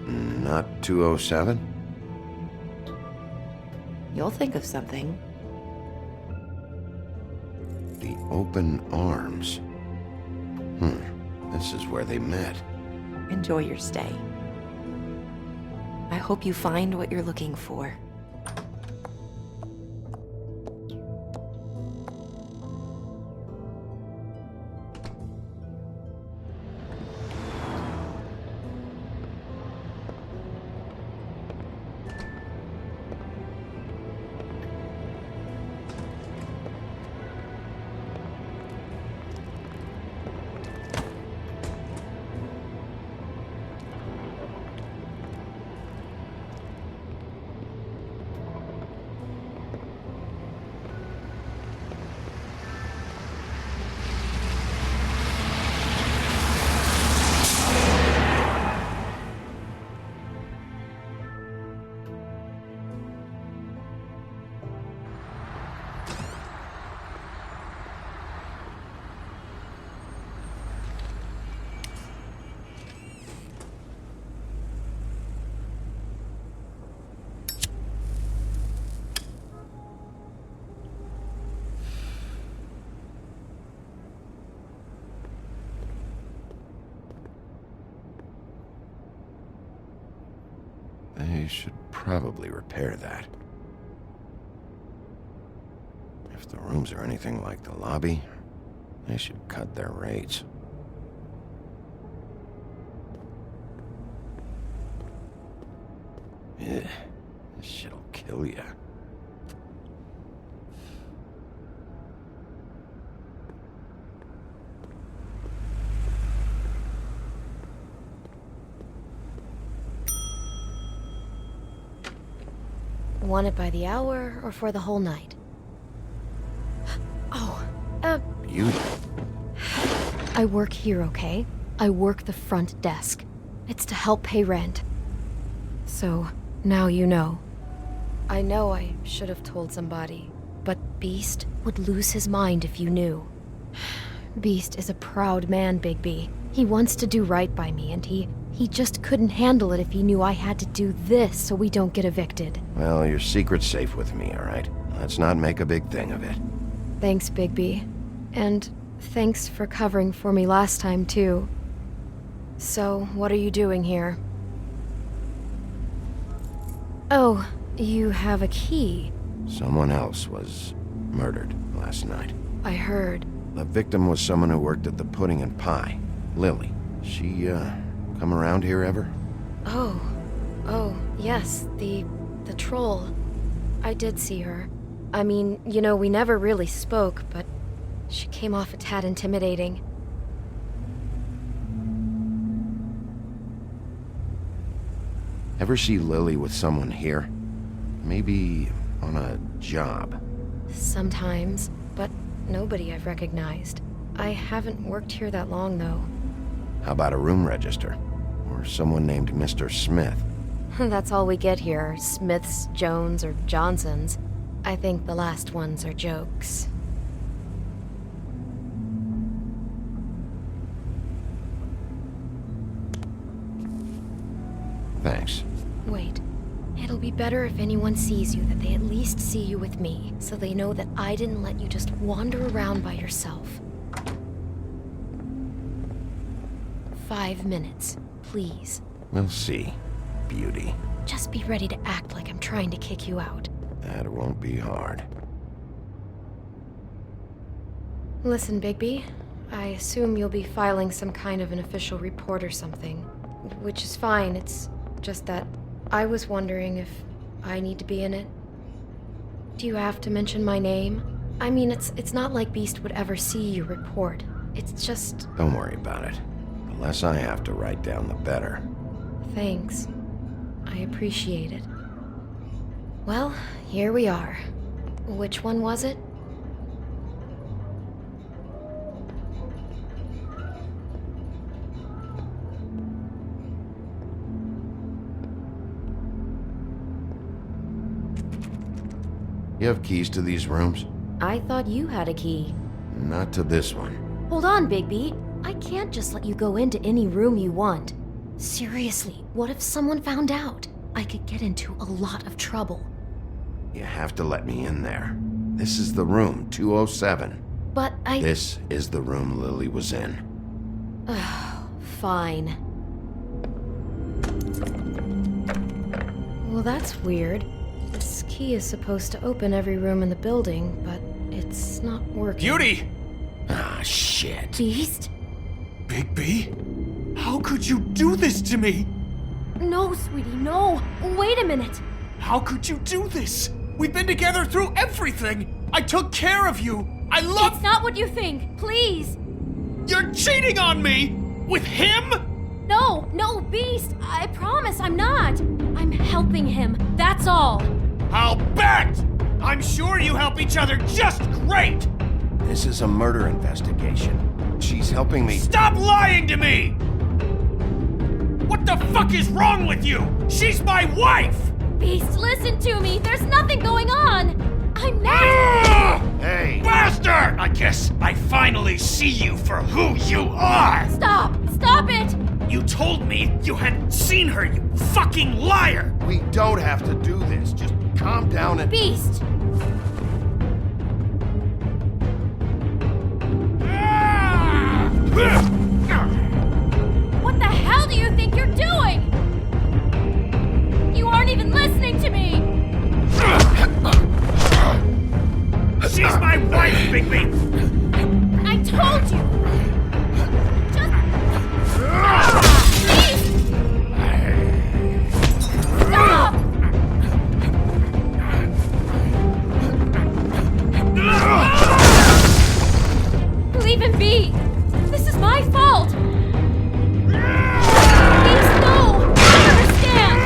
Not 207? You'll think of something. The open arms. This is where they met. Enjoy your stay. I hope you find what you're looking for. They should probably repair that. If the rooms are anything like the lobby, they should cut their rates. Ugh, this shit'll kill ya. Want it by the hour or for the whole night? Oh, Beauty. I work here, okay? I work the front desk. It's to help pay rent. So, now you know. I know I should have told somebody, but Beast would lose his mind if you knew. Beast is a proud man, Bigby. He wants to do right by me, and he just couldn't handle it if he knew I had to do this so we don't get evicted. Well, your secret's safe with me, all right? Let's not make a big thing of it. Thanks, Bigby. And thanks for covering for me last time, too. So, what are you doing here? Oh, you have a key. Someone else was murdered last night. I heard. The victim was someone who worked at the Pudding and Pie. Lily. She, come around here ever? Oh, yes, the troll. I did see her. I mean, you know, we never really spoke, but she came off a tad intimidating. Ever see Lily with someone here? Maybe on a job. Sometimes, but nobody I've recognized. I haven't worked here that long, though. How about a room register? Or someone named Mr. Smith? That's all we get here, Smiths, Jones, or Johnsons. I think the last ones are jokes. Thanks. Wait. It'll be better if anyone sees you that they at least see you with me, so they know that I didn't let you just wander around by yourself. 5 minutes, please. We'll see, beauty. Just be ready to act like I'm trying to kick you out. That won't be hard. Listen, Bigby, I assume you'll be filing some kind of an official report or something. Which is fine, it's just that I was wondering if I need to be in it. Do you have to mention my name? I mean, it's not like Beast would ever see your report. It's just... Don't worry about it. The less I have to write down, the better. Thanks. I appreciate it. Well, here we are. Which one was it? You have keys to these rooms? I thought you had a key. Not to this one. Hold on, Bigby. I can't just let you go into any room you want. Seriously, what if someone found out? I could get into a lot of trouble. You have to let me in there. This is the room, 207. But This is the room Lily was in. Fine. Well, that's weird. This key is supposed to open every room in the building, but it's not working. Beauty! Ah, shit. Beast? Bigby? How could you do this to me? No, sweetie, no. Wait a minute. How could you do this? We've been together through everything. I took care of you. I love... It's not what you think. Please. You're cheating on me! With him? No, Beast. I promise I'm not. I'm helping him. That's all. I'll bet! I'm sure you help each other just great! This is a murder investigation. She's helping me... Stop lying to me! What the fuck is wrong with you? She's my wife! Beast, listen to me. There's nothing going on. I'm not... Hey! Bastard! I guess I finally see you for who you are! Stop! Stop it! You told me you hadn't seen her, you fucking liar! We don't have to do this. Just calm down and... Beast! What the hell do you think you're doing? You aren't even listening to me! She's my wife, Bigby! I told you! Just... Stop! Leave him be! This is my fault! Beast, no! I understand!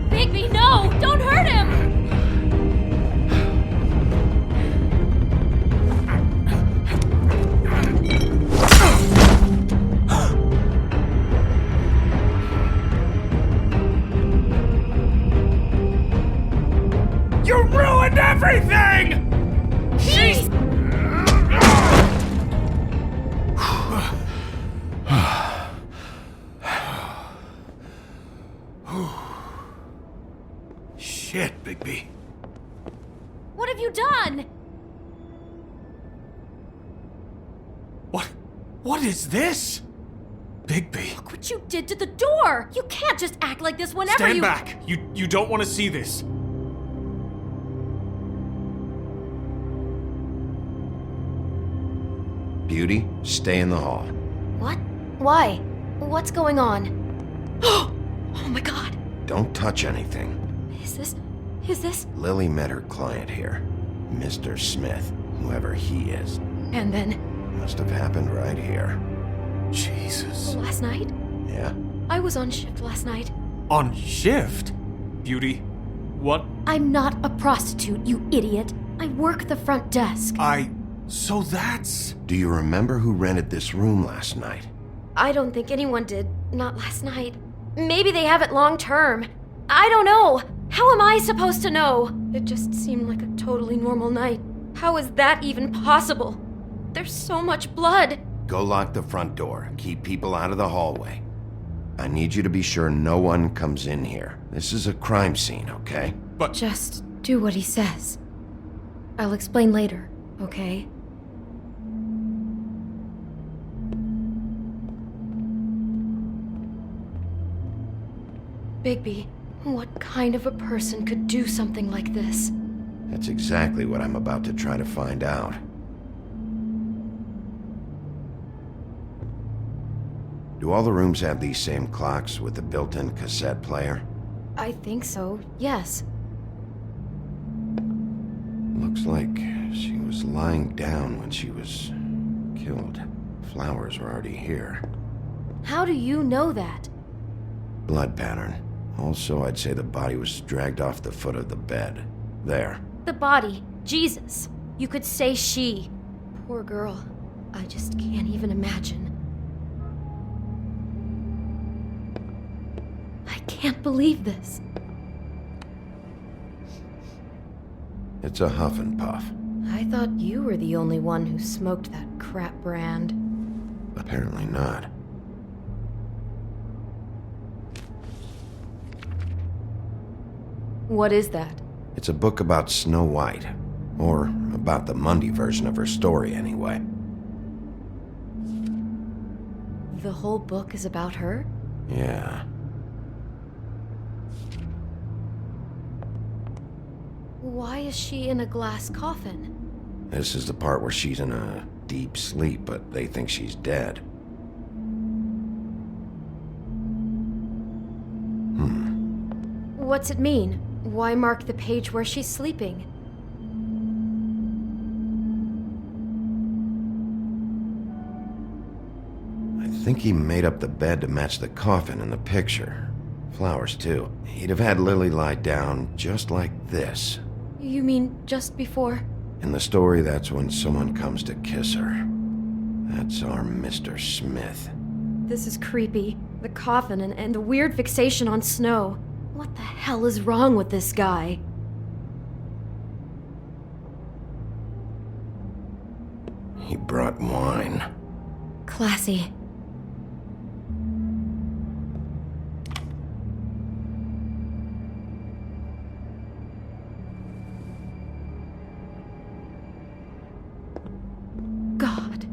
Bigby, no! Don't hurt him! You ruined everything! She's... Shit, Bigby. What have you done? What is this? Bigby. Look what you did to the door! You can't just act like this whenever Stand you... back! You don't want to see this. Beauty, stay in the hall. What? Why? What's going on? Oh my god! Don't touch anything. Is this? Lily met her client here. Mr. Smith, whoever he is. And then? Must have happened right here. Jesus. Last night? Yeah? I was on shift last night. On shift? Beauty, what? I'm not a prostitute, you idiot. I work the front desk. So that's... Do you remember who rented this room last night? I don't think anyone did. Not last night. Maybe they have it long term. I don't know. How am I supposed to know? It just seemed like a totally normal night. How is that even possible? There's so much blood. Go lock the front door. Keep people out of the hallway. I need you to be sure no one comes in here. This is a crime scene, okay? But... Just do what he says. I'll explain later, okay? Bigby, what kind of a person could do something like this? That's exactly what I'm about to try to find out. Do all the rooms have these same clocks with the built-in cassette player? I think so, yes. Looks like she was lying down when she was killed. Flowers were already here. How do you know that? Blood pattern. Also, I'd say the body was dragged off the foot of the bed. There. The body. Jesus. You could say she. Poor girl. I just can't even imagine. I can't believe this. It's a huff and puff. I thought you were the only one who smoked that crap brand. Apparently not. What is that? It's a book about Snow White. Or about the Mundy version of her story, anyway. The whole book is about her? Yeah. Why is she in a glass coffin? This is the part where she's in a deep sleep, but they think she's dead. What's it mean? Why mark the page where she's sleeping? I think he made up the bed to match the coffin in the picture. Flowers, too. He'd have had Lily lie down just like this. You mean just before? In the story, that's when someone comes to kiss her. That's our Mr. Smith. This is creepy. The coffin and the weird fixation on Snow. What the hell is wrong with this guy? He brought wine. Classy. God.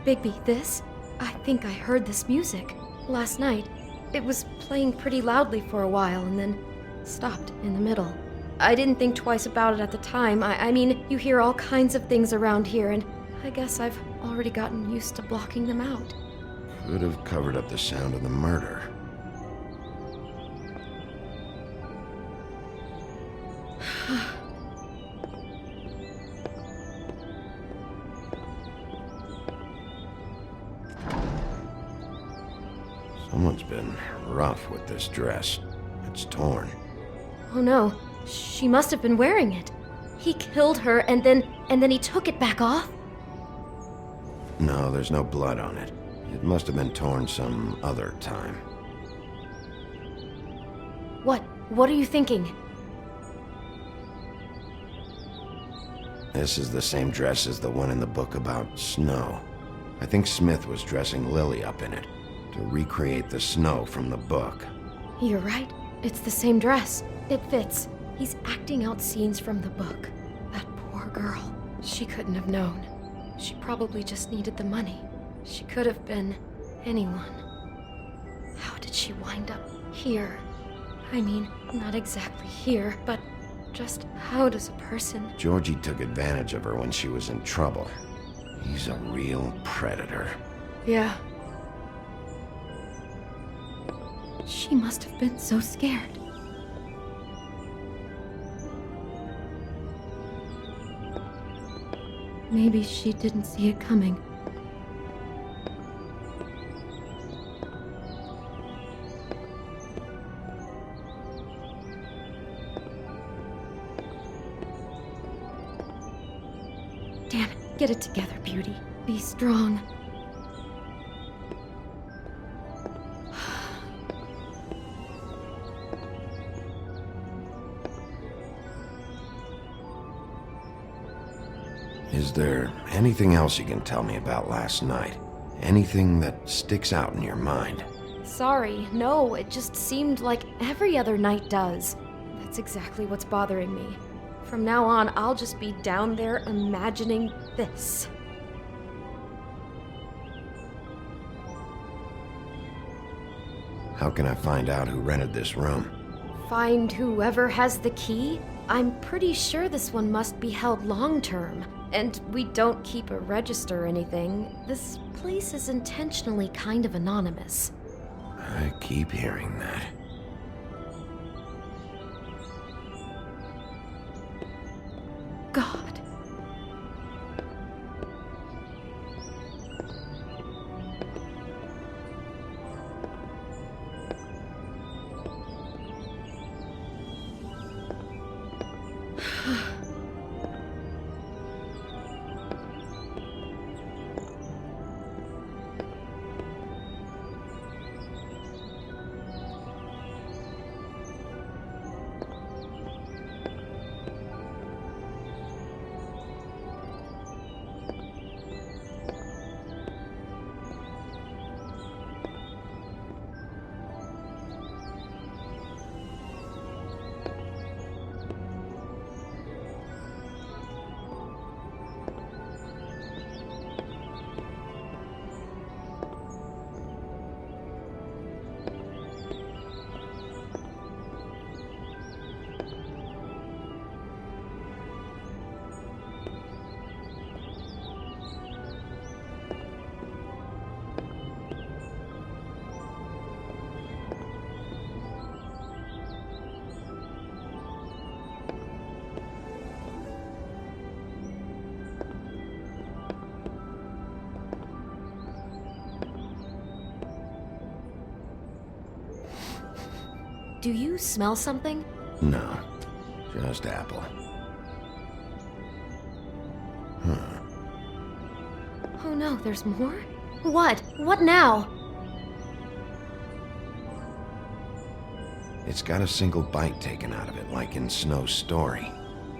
Bigby, this? I think I heard this music. Last night. It was playing pretty loudly for a while and then stopped in the middle. I didn't think twice about it at the time. I mean, you hear all kinds of things around here, and I guess I've already gotten used to blocking them out. Could have covered up the sound of the murder. Someone's been rough with this dress. It's torn. Oh no, she must have been wearing it. He killed her and then he took it back off? No, there's no blood on it. It must have been torn some other time. What are you thinking? This is the same dress as the one in the book about Snow. I think Smith was dressing Lily up in it, to recreate the Snow from the book. You're right. It's the same dress. It fits. He's acting out scenes from the book. That poor girl. She couldn't have known. She probably just needed the money. She could have been anyone. How did she wind up here? I mean, not exactly here, but just how does a person... Georgie took advantage of her when she was in trouble. He's a real predator. Yeah. She must have been so scared. Maybe she didn't see it coming. Damn it. Get it together, Beauty. Be strong. Is there anything else you can tell me about last night? Anything that sticks out in your mind? Sorry, no, it just seemed like every other night does. That's exactly what's bothering me. From now on, I'll just be down there imagining this. How can I find out who rented this room? Find whoever has the key? I'm pretty sure this one must be held long-term. And we don't keep a register or anything. This place is intentionally kind of anonymous. I keep hearing that. God. Do you smell something? No, just apple. Oh no, there's more? What? What now? It's got a single bite taken out of it, like in Snow's story.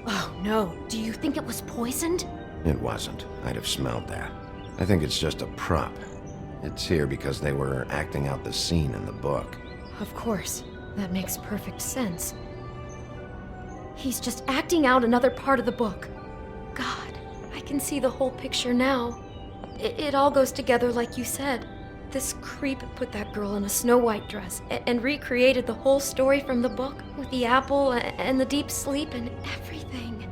Oh no, do you think it was poisoned? It wasn't. I'd have smelled that. I think it's just a prop. It's here because they were acting out the scene in the book. Of course. That makes perfect sense. He's just acting out another part of the book. God, I can see the whole picture now. It all goes together like you said. This creep put that girl in a Snow White dress and recreated the whole story from the book with the apple and the deep sleep and everything.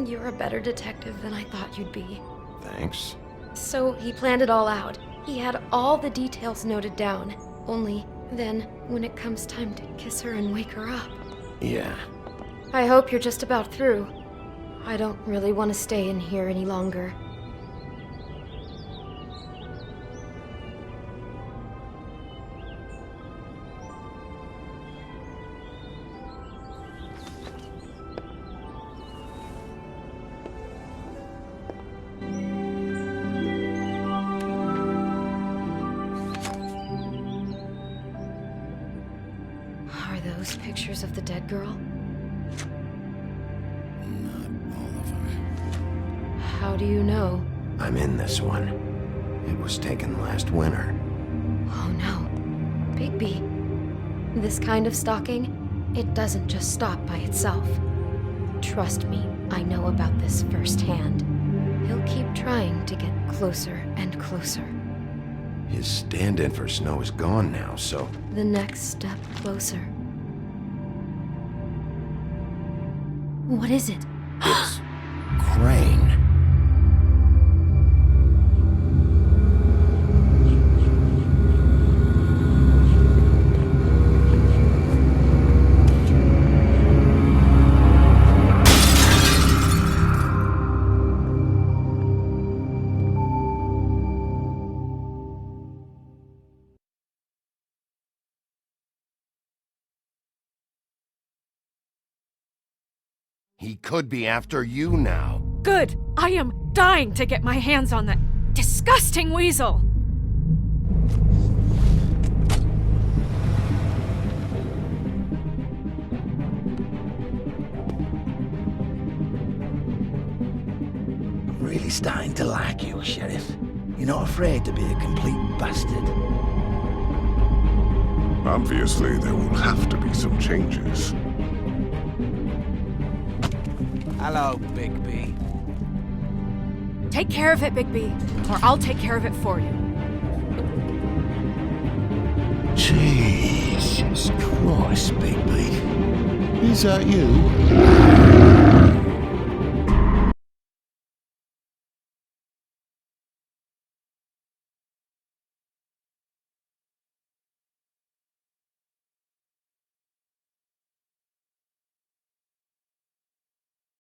You're a better detective than I thought you'd be. Thanks. So he planned it all out. He had all the details noted down. Only then, when it comes time to kiss her and wake her up. Yeah. I hope you're just about through. I don't really want to stay in here any longer. Those pictures of the dead girl? Not all of them. How do you know? I'm in this one. It was taken last winter. Oh no. Bigby. This kind of stalking, it doesn't just stop by itself. Trust me, I know about this firsthand. He'll keep trying to get closer and closer. His stand-in for Snow is gone now, so... The next step closer. What is it? It's... Crane. He could be after you now. Good! I am dying to get my hands on that disgusting weasel! really starting to like you, Sheriff. You're not afraid to be a complete bastard. Obviously, there will have to be some changes. Hello, Bigby. Take care of it, Bigby, or I'll take care of it for you. Jesus Christ, Bigby. Is that you?